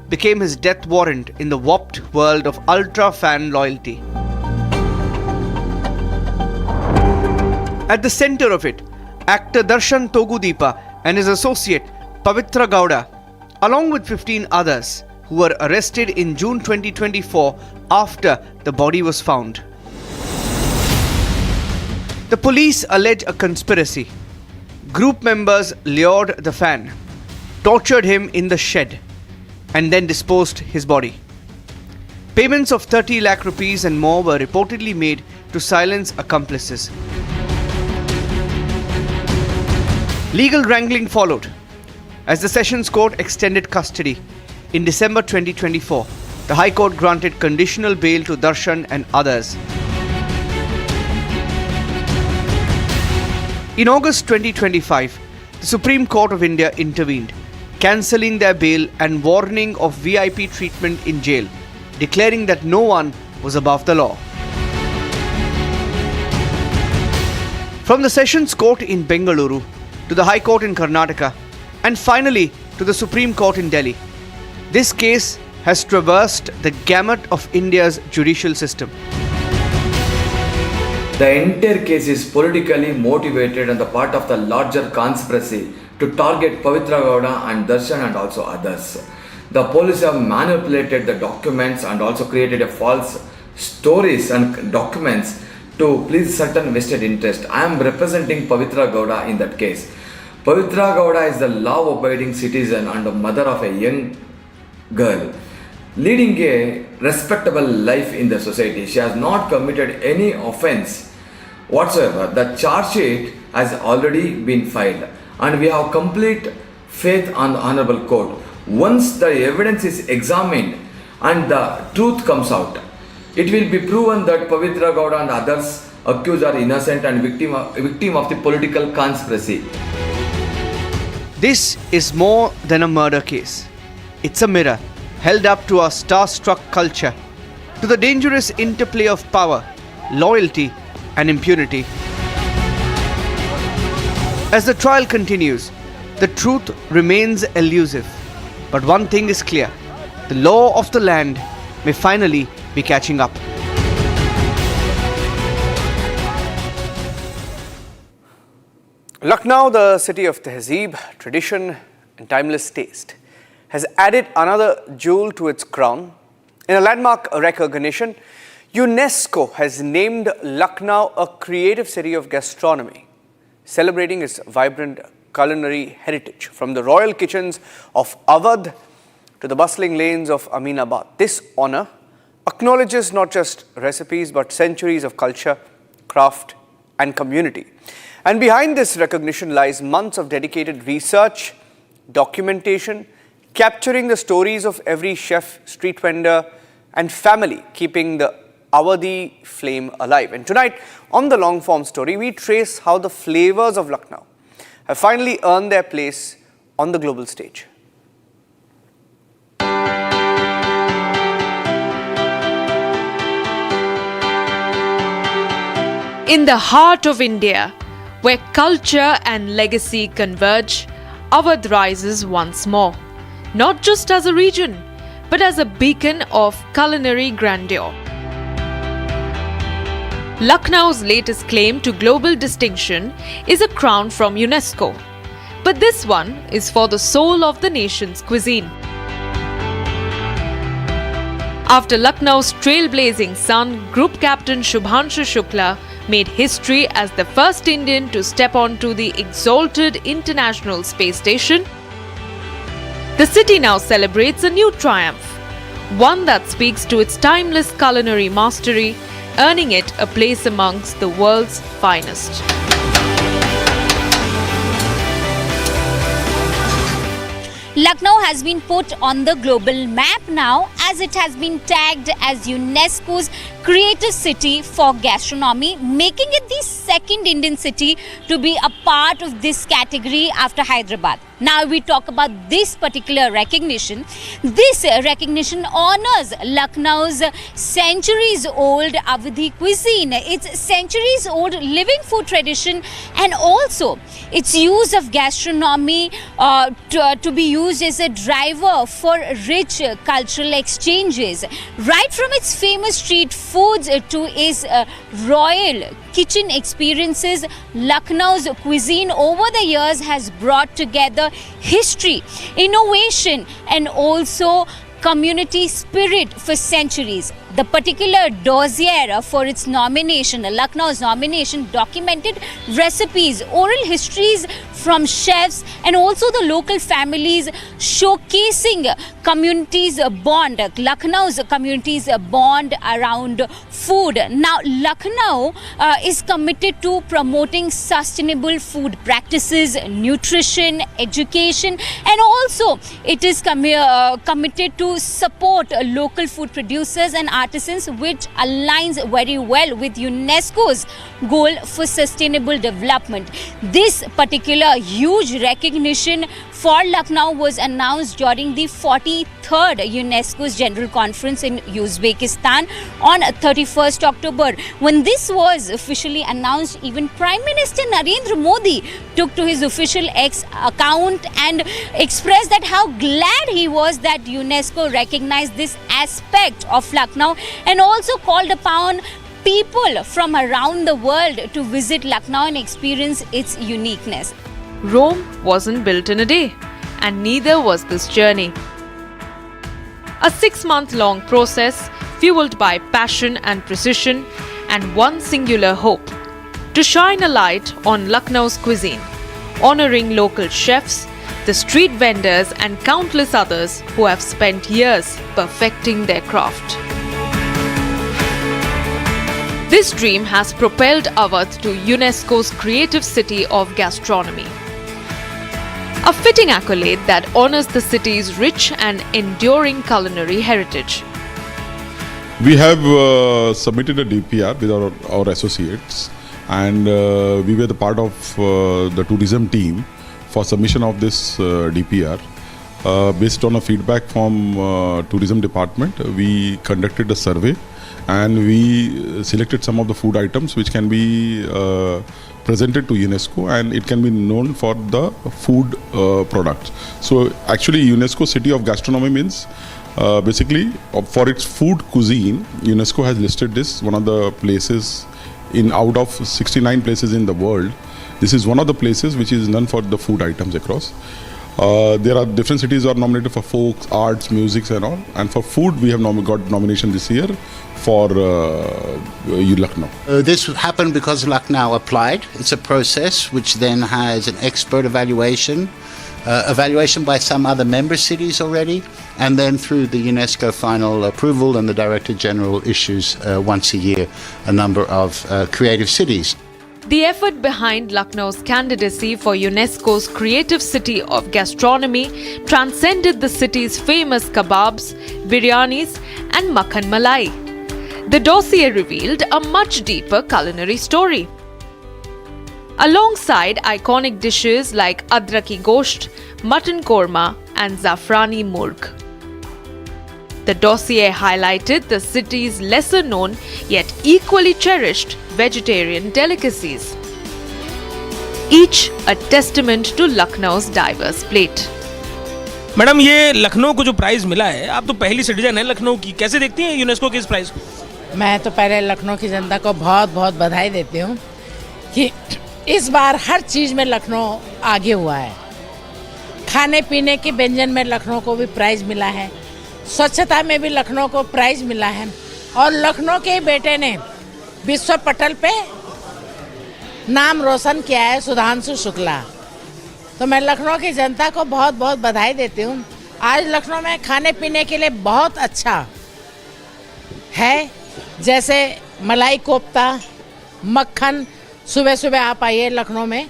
became his death warrant in the warped world of ultra fan loyalty. At the center of it, actor Darshan Tugudipa and his associate Pavitra Gowda, along with 15 others who were arrested in June 2024 after the body was found. The police allege a conspiracy. Group members lured the fan, tortured him in the shed, and then disposed his body. Payments of 30 lakh rupees and more were reportedly made to silence accomplices. Legal wrangling followed as the Sessions Court extended custody. In December 2024, the High Court granted conditional bail to Darshan and others. In August 2025, the Supreme Court of India intervened, cancelling their bail and warning of VIP treatment in jail, declaring that no one was above the law. From the Sessions Court in Bengaluru to the High Court in Karnataka, and finally to the Supreme Court in Delhi, this case has traversed the gamut of India's judicial system. The entire case is politically motivated and the part of the larger conspiracy to target Pavitra Gowda and Darshan and also others. The police have manipulated the documents and also created a false stories and documents to please certain vested interest. I am representing Pavitra Gowda in that case. Pavitra Gowda is the law-abiding citizen and the mother of a young girl, leading a respectable life in the society. She has not committed any offense whatsoever. The charge sheet has already been filed, and we have complete faith on the Honorable Court. Once the evidence is examined and the truth comes out, it will be proven that Pavitra Gowda and others accused are innocent and victim of the political conspiracy. This is more than a murder case. It's a mirror held up to our star-struck culture, to the dangerous interplay of power, loyalty, and impunity. As the trial continues, the truth remains elusive. But one thing is clear: the law of the land may finally be catching up. Lucknow, the city of tehzeeb, tradition and timeless taste, has added another jewel to its crown. In a landmark recognition, UNESCO has named Lucknow a creative city of gastronomy, celebrating its vibrant culinary heritage, from the royal kitchens of Awadh to the bustling lanes of Aminabad. This honor acknowledges not just recipes but centuries of culture, craft and community. And behind this recognition lies months of dedicated research, documentation, capturing the stories of every chef, street vendor and family, keeping the Awadhi flame alive. And tonight, on the long form story, we trace how the flavors of Lucknow have finally earned their place on the global stage. In the heart of India, where culture and legacy converge, Awadh rises once more, not just as a region, but as a beacon of culinary grandeur. Lucknow's latest claim to global distinction is a crown from UNESCO, but this one is for the soul of the nation's cuisine. After Lucknow's trailblazing son, Group Captain Shubhanshu Shukla made history as the first Indian to step onto the exalted International Space Station, the city now celebrates a new triumph, one that speaks to its timeless culinary mastery, earning it a place amongst the world's finest. Lucknow has been put on the global map now, as it has been tagged as UNESCO's creative city for gastronomy, making it the second Indian city to be a part of this category after Hyderabad. Now we talk about this particular recognition. This recognition honors Lucknow's centuries-old Awadhi cuisine, its centuries-old living food tradition, and also its use of gastronomy to be used as a driver for rich cultural exchanges. Right from its famous street foods to its royal kitchen experiences, Lucknow's cuisine over the years has brought together history, innovation and also community spirit for centuries. The particular dossier for its nomination, Lucknow's nomination, documented recipes, oral histories from chefs and also the local families, showcasing communities' bond, Lucknow's communities' bond around food. Now, Lucknow is committed to promoting sustainable food practices, nutrition, education, and also it is committed to support local food producers and artisans, which aligns very well with UNESCO's goal for sustainable development. This particular huge recognition for Lucknow was announced during the 43rd UNESCO's General Conference in Uzbekistan on 31st October. When this was officially announced, even Prime Minister Narendra Modi took to his official X account and expressed that how glad he was that UNESCO recognized this aspect of Lucknow, and also called upon people from around the world to visit Lucknow and experience its uniqueness. Rome wasn't built in a day, and neither was this journey. A 6-month-long process fueled by passion and precision and one singular hope: to shine a light on Lucknow's cuisine, honoring local chefs, the street vendors and countless others who have spent years perfecting their craft. This dream has propelled Awadh to UNESCO's creative city of gastronomy, a fitting accolade that honors the city's rich and enduring culinary heritage. We have submitted a DPR with our associates, and we were the part of the tourism team for submission of this DPR. Based on a feedback from tourism department, we conducted a survey and we selected some of the food items which can be presented to UNESCO, and it can be known for the food products. So actually UNESCO City of Gastronomy means basically for its food cuisine, UNESCO has listed this one of the places in out of 69 places in the world. This is one of the places which is known for the food items across. There are different cities are nominated for folk, arts, music and all. And for food, we have got nomination this year for Lucknow. This happened because Lucknow applied. It's a process which then has an expert evaluation by some other member cities already, and then through the UNESCO final approval, and the Director General issues once a year a number of creative cities. The effort behind Lucknow's candidacy for UNESCO's Creative City of Gastronomy transcended the city's famous kebabs, biryanis, and makhan malai. The dossier revealed a much deeper culinary story. Alongside iconic dishes like adraki gosht, mutton korma, and zafrani murg. The dossier highlighted the city's lesser-known yet equally cherished vegetarian delicacies, each a testament to Lucknow's diverse plate. Madam, ये लखनऊ को जो prize मिला है, आप तो पहली citizen है लखनऊ की, कैसे देखती हैं यूनेस्को के इस प्राइज को? मैं तो पहले लखनऊ की जनता को बहुत बहुत बधाई देती हूँ कि इस बार हर चीज़ में लखनऊ आगे हुआ है। खाने पीने के व्यंजन में लखनऊ को भी प्राइज मिला है, स्वच्छता में भी लखनऊ को प्राइज मिला है, और लखनऊ के बेटे ने विश्व पटल पे नाम रोशन किया है, सुधांशु शुक्ला। तो मैं लखनऊ की जनता को बहुत बहुत बधाई देती हूँ। आज लखनऊ में खाने पीने के लिए बहुत अच्छा है, जैसे मलाई कोफ्ता, मक्खन। सुबह सुबह आप आइए लखनऊ में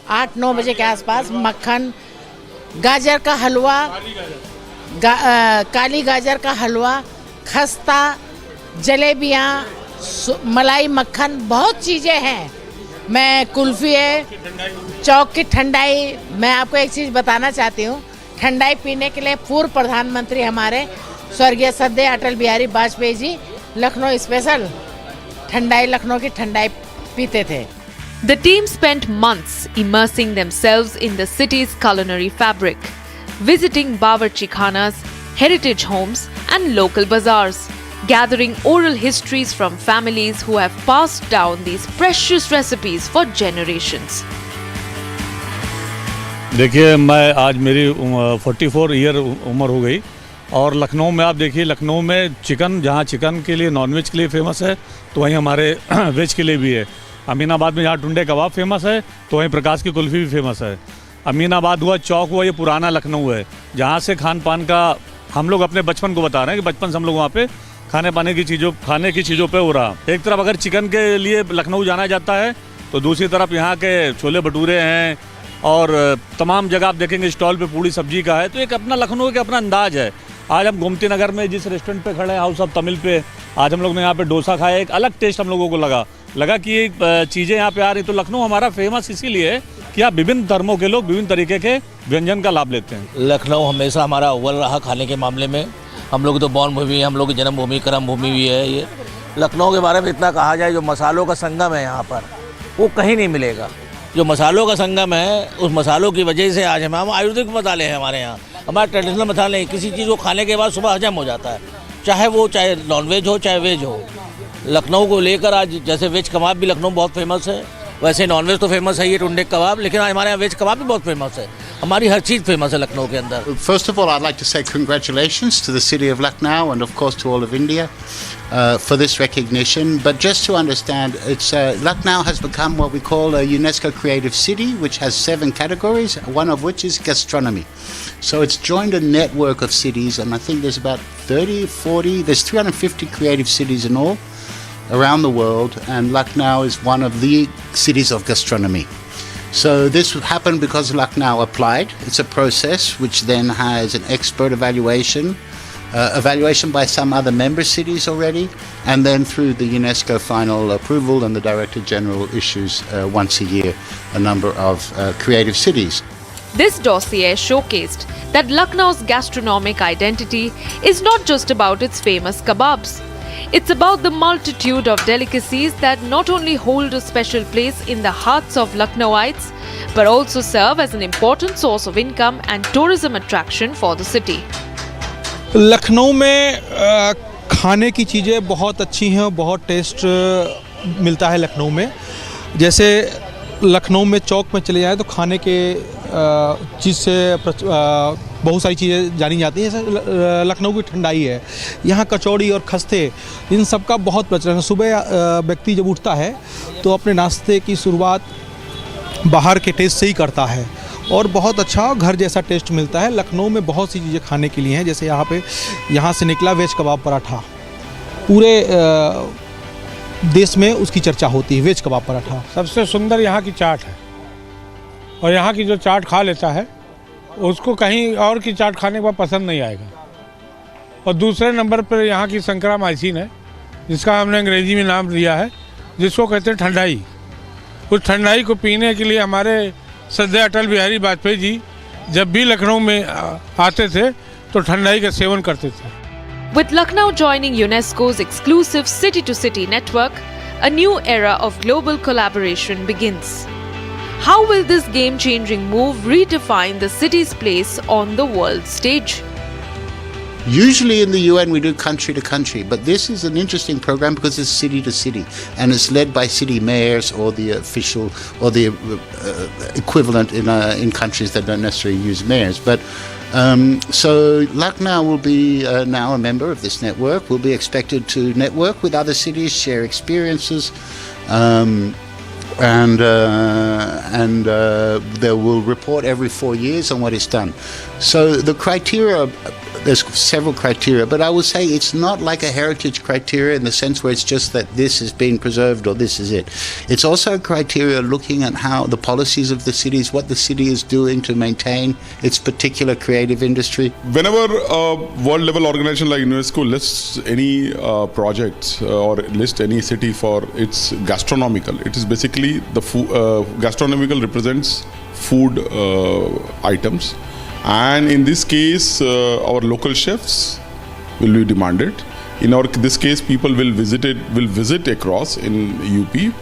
8-9 बजे के आसपास, मक्खन, गाजर का हलवा, काली गाजर का हलवा, खस्ता, जलेबियाँ, मलाई मक्खन, बहुत चीज़ें हैं। मैं कुल्फ़ी है, चौक की ठंडाई। मैं आपको एक चीज़ बताना चाहती हूँ, ठंडाई पीने के लिए पूर्व प्रधानमंत्री हमारे स्वर्गीय सदैव अटल बिहारी वाजपेयी जी लखनऊ स्पेशल ठंडाई, लखनऊ की ठंडाई पीते थे। The team spent months immersing themselves in the city's culinary fabric, visiting bawarchi khanas, heritage homes and local bazaars, gathering oral histories from families who have passed down these precious recipes for generations. देखिए, मैं आज मेरी 44 year उम्र हो गई, और लखनऊ में आप देखिए, लखनऊ में चिकन, जहाँ चिकन के लिए, नॉनवेज के लिए फेमस है, तो वहीं हमारे वेज के लिए भी है। अमीनाबाद में जहाँ टुंडे कबाब फेमस है, तो वहीं प्रकाश की कुल्फ़ी भी फेमस है। अमीनाबाद हुआ, चौक हुआ, ये पुराना लखनऊ है, जहाँ से खान पान का हम लोग अपने बचपन को बता रहे हैं कि बचपन से हम लोग वहाँ पे खाने की चीज़ों पे हो रहा। एक तरफ अगर चिकन के लिए लखनऊ जाना जाता है, तो दूसरी तरफ यहाँ के छोले भटूरे हैं, और तमाम जगह आप देखेंगे स्टॉल पे पूड़ी सब्जी का है। तो एक अपना लखनऊ का अपना अंदाज है। आज हम गोमती नगर में जिस रेस्टोरेंट पे खड़े हैं, हाउस ऑफ तमिल पे, आज हम लोग ने यहाँ पे डोसा खाया, एक अलग टेस्ट हम लोगों को लगा कि ये चीज़ें यहाँ पे आ रही। तो लखनऊ हमारा फेमस इसीलिए है कि आप विभिन्न धर्मों के लोग विभिन्न तरीके के व्यंजन का लाभ लेते हैं। लखनऊ हमेशा हमारा अव्वल रहा खाने के मामले में। हम लोग तो बौन भूमि है, हम लोग की जन्मभूमि, कर्म भूमि भी है। ये लखनऊ के बारे में इतना कहा जाए, जो मसालों का संगम है यहाँ पर, वो कहीं नहीं मिलेगा। जो मसालों का संगम है, उस मसालों की वजह से आज हम आयुर्वेदिक मसाले हैं हमारे यहाँ, हमारे ट्रेडिशनल मसाले हैं। किसी चीज़ को खाने के बाद सुबह हजम हो जाता है, चाहे नॉनवेज हो चाहे वेज हो। लखनऊ को लेकर आज जैसे वेज कबाब भी लखनऊ बहुत फेमस है, वैसे नॉनवेज तो फेमस है ये टुंडे कबाब, लेकिन हमारे यहाँ वेज कबाब भी बहुत फेमस है। हमारी हर चीज़ फेमस है लखनऊ के अंदर। First of all, I'd like to say congratulations to the city of Lucknow and of course to all of India for this recognition. But just to understand, Lucknow has become what we call a UNESCO creative city, which has 7 categories, one of which is gastronomy. So it's joined a network of cities, and I think there's about there's 350 creative cities in all around the world, and Lucknow is one of the cities of gastronomy. So this happened because Lucknow applied. It's a process which then has an expert evaluation by some other member cities already, and then through the UNESCO final approval, and the Director General issues once a year a number of creative cities. This dossier showcased that Lucknow's gastronomic identity is not just about its famous kebabs. It's about the multitude of delicacies that not only hold a special place in the hearts of Lucknowites, but also serve as an important source of income and tourism attraction for the city. Lucknow में खाने की चीज़ें बहुत अच्छी हैं और बहुत test मिलता है लखनऊ में। जैसे लखनऊ में चौक में चले जाएं तो खाने के चीज़ से बहुत सारी चीज़ें जानी जाती हैं। जैसे लखनऊ की ठंडाई है, यहाँ कचौड़ी और खस्ते, इन सब का बहुत प्रचलन है। सुबह व्यक्ति जब उठता है तो अपने नाश्ते की शुरुआत बाहर के टेस्ट से ही करता है और बहुत अच्छा घर जैसा टेस्ट मिलता है। लखनऊ में बहुत सी चीज़ें खाने के लिए हैं। जैसे यहाँ से निकला वेज कबाब पराठा, पूरे देश में उसकी चर्चा होती है। वेज कबाब पराठा सबसे सुंदर यहाँ की चाट है और यहाँ की जो चाट खा लेता है उसको कहीं और की चाट खाने के बाद पसंद नहीं आएगा। और दूसरे नंबर पर यहाँ की संकरा माइसिन है, जिसका हमने अंग्रेजी में नाम दिया है, जिसको कहते हैं ठंडाई। उस ठंडाई को पीने के लिए हमारे सदैव अटल बिहारी वाजपेयी जी जब भी लखनऊ में आते थे तो ठंडाई का सेवन करते थे। With Lucknow joining UNESCO's exclusive city-to-city network, a new era of global collaboration begins. How will this game-changing move redefine the city's place on the world stage? Usually in the UN we do country to country, but this is an interesting program because it's city to city and it's led by city mayors or the official or the equivalent in countries that don't necessarily use mayors. But so Lucknow will be now a member of this network. We'll be expected to network with other cities, share experiences, and they will report every 4 years on what is done. So the criteria, there's several criteria, but I would say it's not like a heritage criteria in the sense where it's just that this is being preserved or this is it. It's also a criteria looking at how the policies of the cities, what the city is doing to maintain its particular creative industry. Whenever a world level organization like UNESCO lists any project or list any city for its gastronomical, it is basically the gastronomical represents food items. And in this case, our local chefs will be demanded. In this case, people will visit across in UP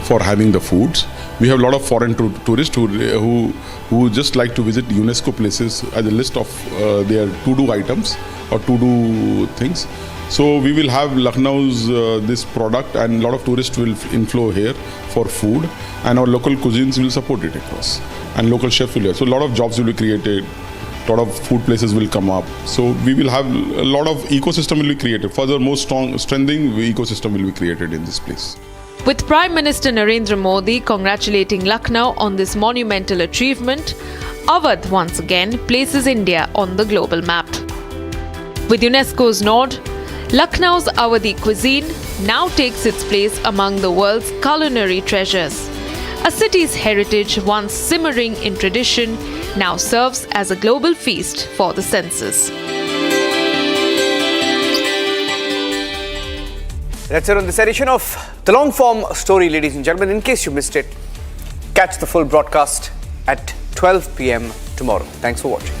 for having the foods. We have a lot of foreign tourists who just like to visit UNESCO places as a list of their to-do items or to-do things. So we will have Lucknow's this product, and a lot of tourists will inflow here for food, and our local cuisines will support it across, and local chefs will. So a lot of jobs will be created, a lot of food places will come up. So we will have a lot of ecosystem will be created. Further, more strengthening ecosystem will be created in this place. With Prime Minister Narendra Modi congratulating Lucknow on this monumental achievement, Awadh once again places India on the global map. With UNESCO's nod, Lucknow's Awadhi cuisine now takes its place among the world's culinary treasures. A city's heritage, once simmering in tradition, now serves as a global feast for the senses. That's it on this edition of the long form story, ladies and gentlemen. In case you missed it, catch the full broadcast at 12 p.m. tomorrow. Thanks for watching.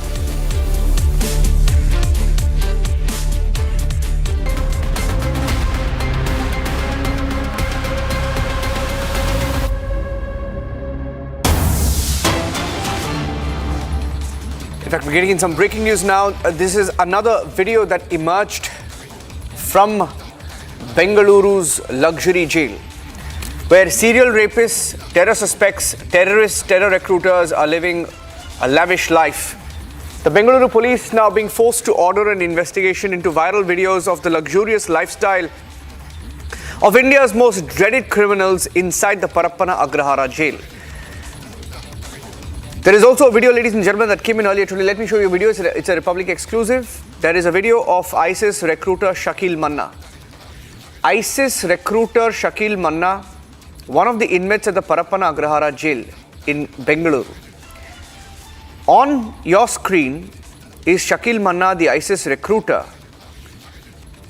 In fact, we're getting in some breaking news now. This is another video that emerged from Bengaluru's luxury jail, where serial rapists, terror suspects, terrorists, terror recruiters are living a lavish life. The Bengaluru police now being forced to order an investigation into viral videos of the luxurious lifestyle of India's most dreaded criminals inside the Parappana Agrahara jail. There is also a video, ladies and gentlemen, that came in earlier today. Let me show you a video. It's a Republic exclusive. There is a video of ISIS recruiter Shakil Manna. ISIS recruiter Shakil Manna, one of the inmates at the Parappana Agrahara jail in Bengaluru. On your screen is Shakil Manna, the ISIS recruiter,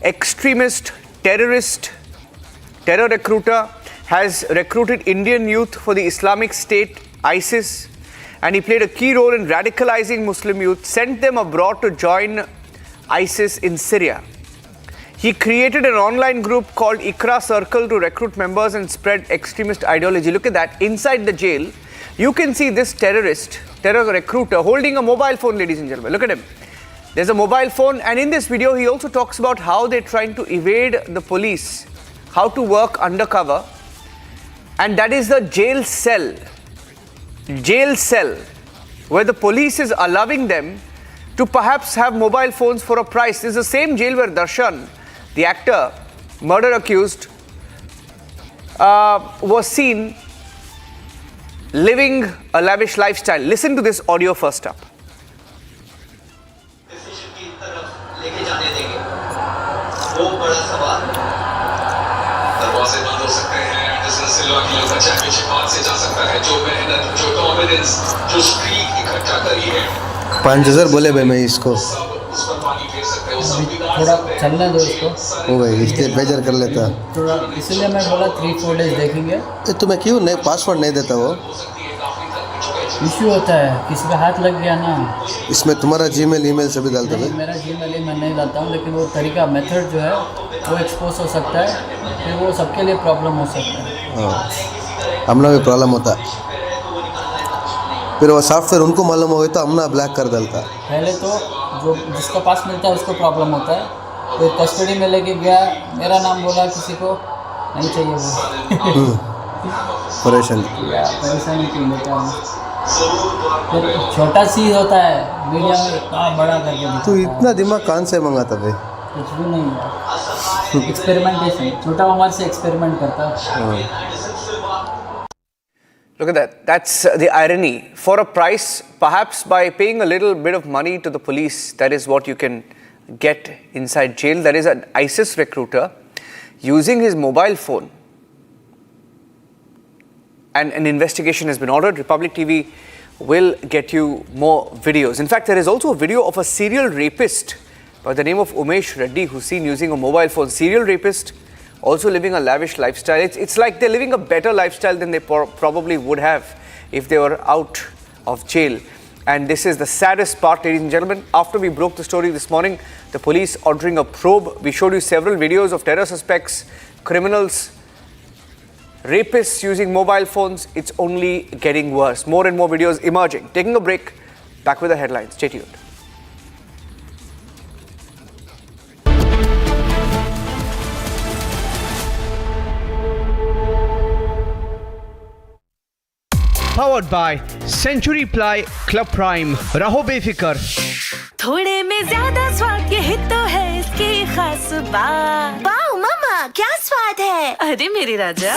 extremist, terrorist, terror recruiter, has recruited Indian youth for the Islamic State, ISIS, and he played a key role in radicalizing Muslim youth, sent them abroad to join ISIS in Syria. He created an online group called Ikra Circle to recruit members and spread extremist ideology. Look at that. Inside the jail, you can see this terror recruiter holding a mobile phone, ladies and gentlemen. Look at him. There's a mobile phone, and in this video, he also talks about how they're trying to evade the police, how to work undercover, and that is the jail cell, where the police is allowing them to perhaps have mobile phones for a price. This is the same jail where Darshan, the actor, murder accused, was seen living a lavish lifestyle. Listen to this audio first up. दरवाजे बंद हो सकते हैं, championship हाथ से जा सकता है, जो मेहनत, जो डोमिनेंस, जो स्ट्रीक इकट्ठा करी है, 5000 बोले भाई मैं इसको, उस पर पानी फेर सकते हो, सब थोड़ा चलने दो इसको। हो गई इसलिए बेजार कर लेता थोड़ा, इसलिए मैं बोला 3-4 डेज देखेंगे। तो मैं क्यों नहीं पासवर्ड नहीं देता वो इश्यू होता है, किसी पे हाथ लग गया ना। इसमें तुम्हारा जीमेल ईमेल सभी डालते हैं? मेरा जीमेल मैं नहीं डालता हूँ, लेकिन वो तरीका मेथड जो है वो एक्सपोज हो सकता है, फिर वो सबके लिए प्रॉब्लम हो सकता है। हाँ, हम लोग भी प्रॉब्लम होता है, फिर वो सॉफ्टवेयर उनको मालूम हो गई तो हमने ब्लैक कर डालता। पहले तो जो जिसका पास मिलता है उसको प्रॉब्लम होता है, तो कस्टडी में लेके गया, मेरा नाम बोला, किसी को नहीं चाहिए वो परेशानी क्यों लेता है? छोटा सी होता है, मीडिया में इतना बड़ा करके तो इतना दिमाग कहाँ से मंगाता भाई? कुछ भी नहीं है, एक्सपेरिमेंटेशन, छोटा उम्र से एक्सपेरिमेंट करता है। Look at that. That's the irony. For a price, perhaps by paying a little bit of money to the police, that is what you can get inside jail. There is an ISIS recruiter using his mobile phone. And an investigation has been ordered. Republic TV will get you more videos. In fact, there is also a video of a serial rapist by the name of Umesh Reddy who's seen using a mobile phone. Serial rapist, also living a lavish lifestyle. It's like they're living a better lifestyle than they probably would have if they were out of jail. And this is the saddest part, ladies and gentlemen. After we broke the story this morning, the police ordering a probe. We showed you several videos of terror suspects, criminals, rapists using mobile phones. It's only getting worse. More and more videos emerging. Taking a break. Back with the headlines. Stay tuned. Powered by Century Ply Club Prime. रहो बेफिक्र। थोड़े में ज्यादा स्वाद, यही तो है इसकी खास बात। वाओ मामा, क्या स्वाद है? अरे मेरे राजा।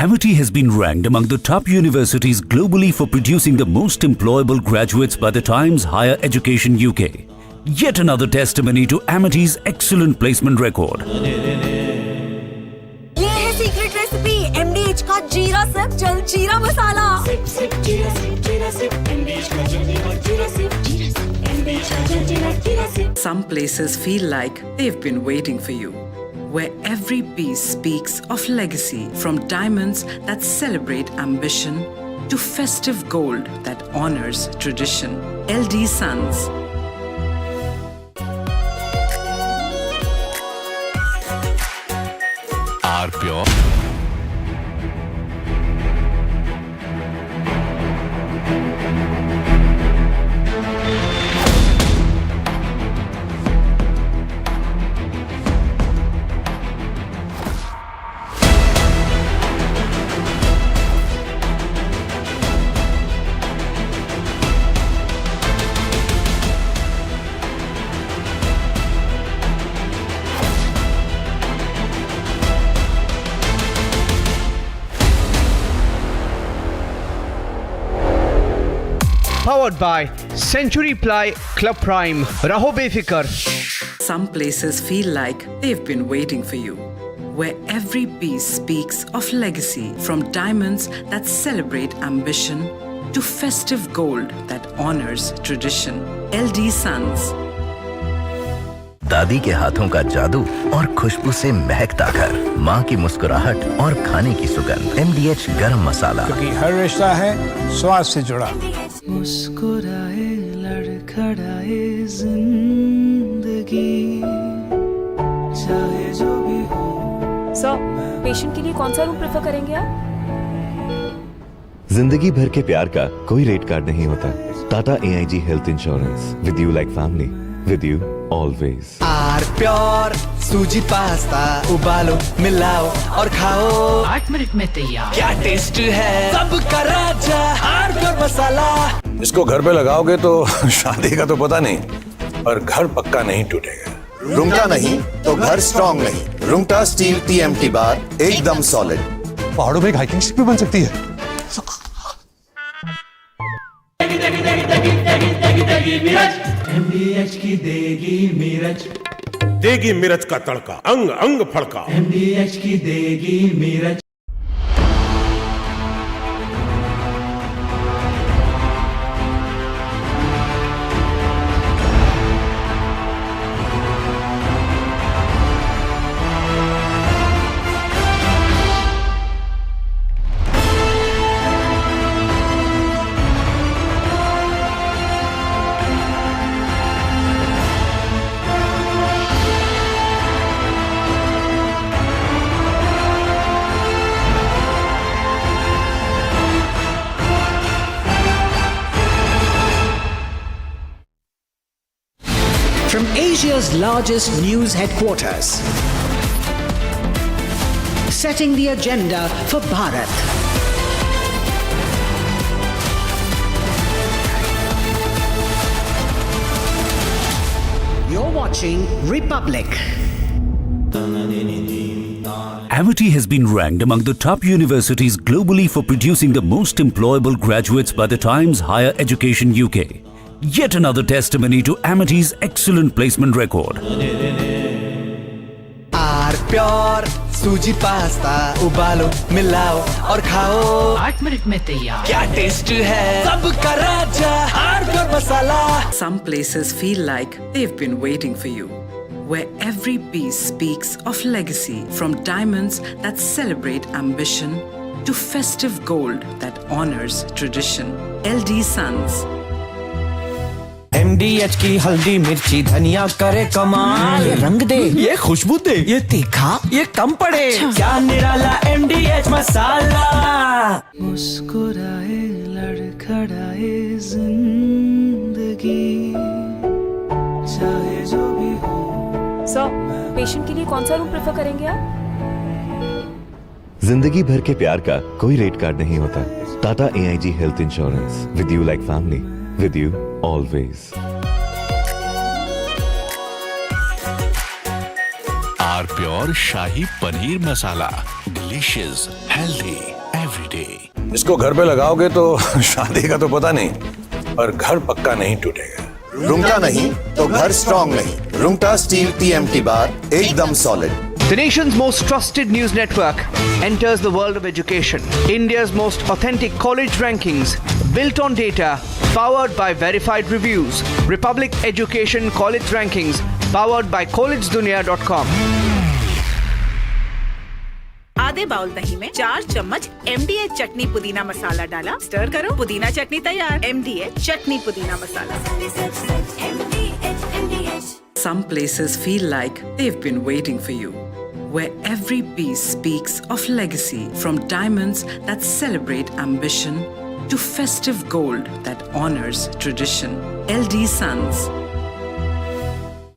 Amity has been ranked among the top universities globally for producing the most employable graduates by the Times Higher Education UK. Yet another testimony to Amity's excellent placement record. Secret recipe MDH का जीरा SIP जल जीरा मसाला। SIP SIP जीरा SIP जीरा SIP MDH का जल जीरा SIP MDH का जल जीरा SIP. Some places feel like they've been waiting for you, where every piece speaks of legacy, from diamonds that celebrate ambition to festive gold that honors tradition. LD Sons. Are pure. Powered by Century Ply Club Prime. रहो बेफिक्र। Some places feel like they've been waiting for you, where every piece speaks of legacy, from diamonds that celebrate ambition to festive gold that honors tradition. LD Sons. दादी के हाथों का जादू और खुशबू से महकता घर, माँ की मुस्कुराहट और खाने की सुगंध। MDH गरम मसाला, क्योंकि हर रिश्ता है स्वाद से जुड़ा। मुस्कुराए लड़खड़ाए जिंदगी चाहे जो भी हो। सर, पेशेंट के लिए कौन सा रूम प्रेफर करेंगे आप? जिंदगी भर के प्यार का कोई रेट कार्ड नहीं होता। Tata AIG health insurance, with you like family, with you always. R pure suji pasta उबालो मिलाओ और खाओ 8 मिनट में तैयार। क्या टेस्ट है सबका राजा आर प्योर मसाला। इसको घर पे लगाओगे तो शादी का तो पता नहीं, पर घर पक्का नहीं टूटेगा। रुंगटा नहीं तो घर स्ट्रॉन्ग नहीं। रुंगटा स्टील TMT बार एकदम सॉलिड। पहाड़ों में एक हाइकिंग शिप भी बन सकती है। MDH की देगी मिर्च, देगी मिर्च का तड़का, अंग अंग फड़का। MDH की देगी मिर्च। From Asia's largest news headquarters, setting the agenda for Bharat. You're watching Republic. Amity has been ranked among the top universities globally for producing the most employable graduates by the Times Higher Education UK. Yet another testimony to Amity's excellent placement record. R pure suji pasta उबालो मिलाओ और खाओ 8 minute में तैयार। क्या test है सबका राजा R pure masala. Some places feel like they've been waiting for you, where every piece speaks of legacy, from diamonds that celebrate ambition to festive gold that honors tradition. LD Sons. MDH की हल्दी मिर्ची धनिया करे कमाल। ये रंग दे, ये खुशबू दे, ये तीखा, ये कम पड़े। क्या निराला MDH मसाला। मुस्कुराए लड़खड़ाए जिंदगी चाहे जो भी हो। सर, पेशेंट के लिए कौन सा रूम प्रेफर करेंगे आप? जिंदगी भर के प्यार का कोई रेट कार्ड नहीं होता। Tata AIG health insurance, with you like family, with you always. R pure shahi paneer masala, delicious, healthy everyday. इसको घर पे लगाओगे तो शादी का तो पता नहीं, पर घर पक्का नहीं टूटेगा। रुंगटा नहीं तो घर स्ट्रॉन्ग नहीं। रुंगटा स्टील TMT बार एकदम solid. The nation's most trusted news network enters the world of education. India's most authentic college rankings, built on data, powered by verified reviews. Republic Education College Rankings, powered by collegedunia.com. आधे bowl दही में 4 चम्मच MDH चटनी पुदीना मसाला डाला, stir करो, पुदीना चटनी तैयार। MDH चटनी पुदीना मसाला। Some places feel like they've been waiting for you, where every piece speaks of legacy, from diamonds that celebrate ambition to festive gold that honors tradition. LD Sons.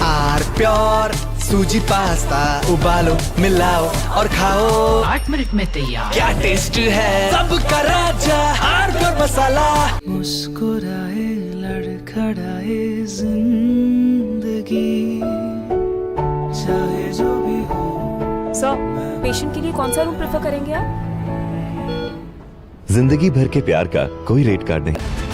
R pure suji pasta उबालो मिलाओ और खाओ 8 minute में तैयार। क्या test है सबका राजा आर प्योर मसाला। मुस्कुराए लड़खड़ाए जिंदगी चाहे जो भी हो। सर, पेशेंट के लिए कौन सा रूम प्रेफर करेंगे आप? जिंदगी भर के प्यार का कोई रेट कार्ड नहीं।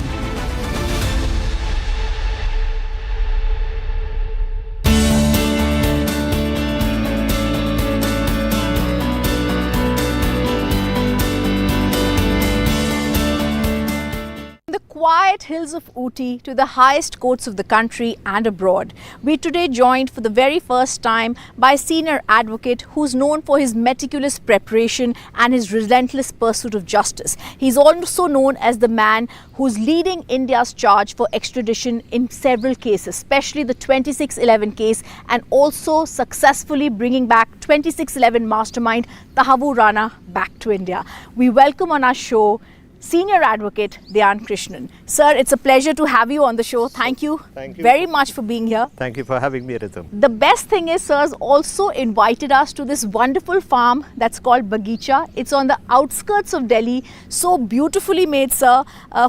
quiet quiet hills of Ooty to the highest courts of the country and abroad. We today joined for the very first time by a senior advocate who's known for his meticulous preparation and his relentless pursuit of justice. He's also known as the man who's leading India's charge for extradition in several cases, especially the 2611 case, and also successfully bringing back 2611 mastermind Tahavu Rana back to India. We welcome on our show Senior Advocate Dhyan Krishnan. Sir, it's a pleasure to have you on the show. Thank you very much for being here. Thank you for having me, Rhythm. The best thing is, sir's also invited us to this wonderful farm that's called Bagicha. It's on the outskirts of Delhi. So beautifully made, sir.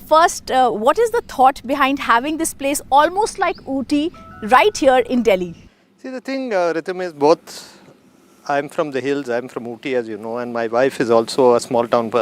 First, what is the thought behind having this place almost like Ooty right here in Delhi? See, the thing, Rhythm, is both. I'm from the hills, I'm from Ooty, as you know, and my wife is also a small town person.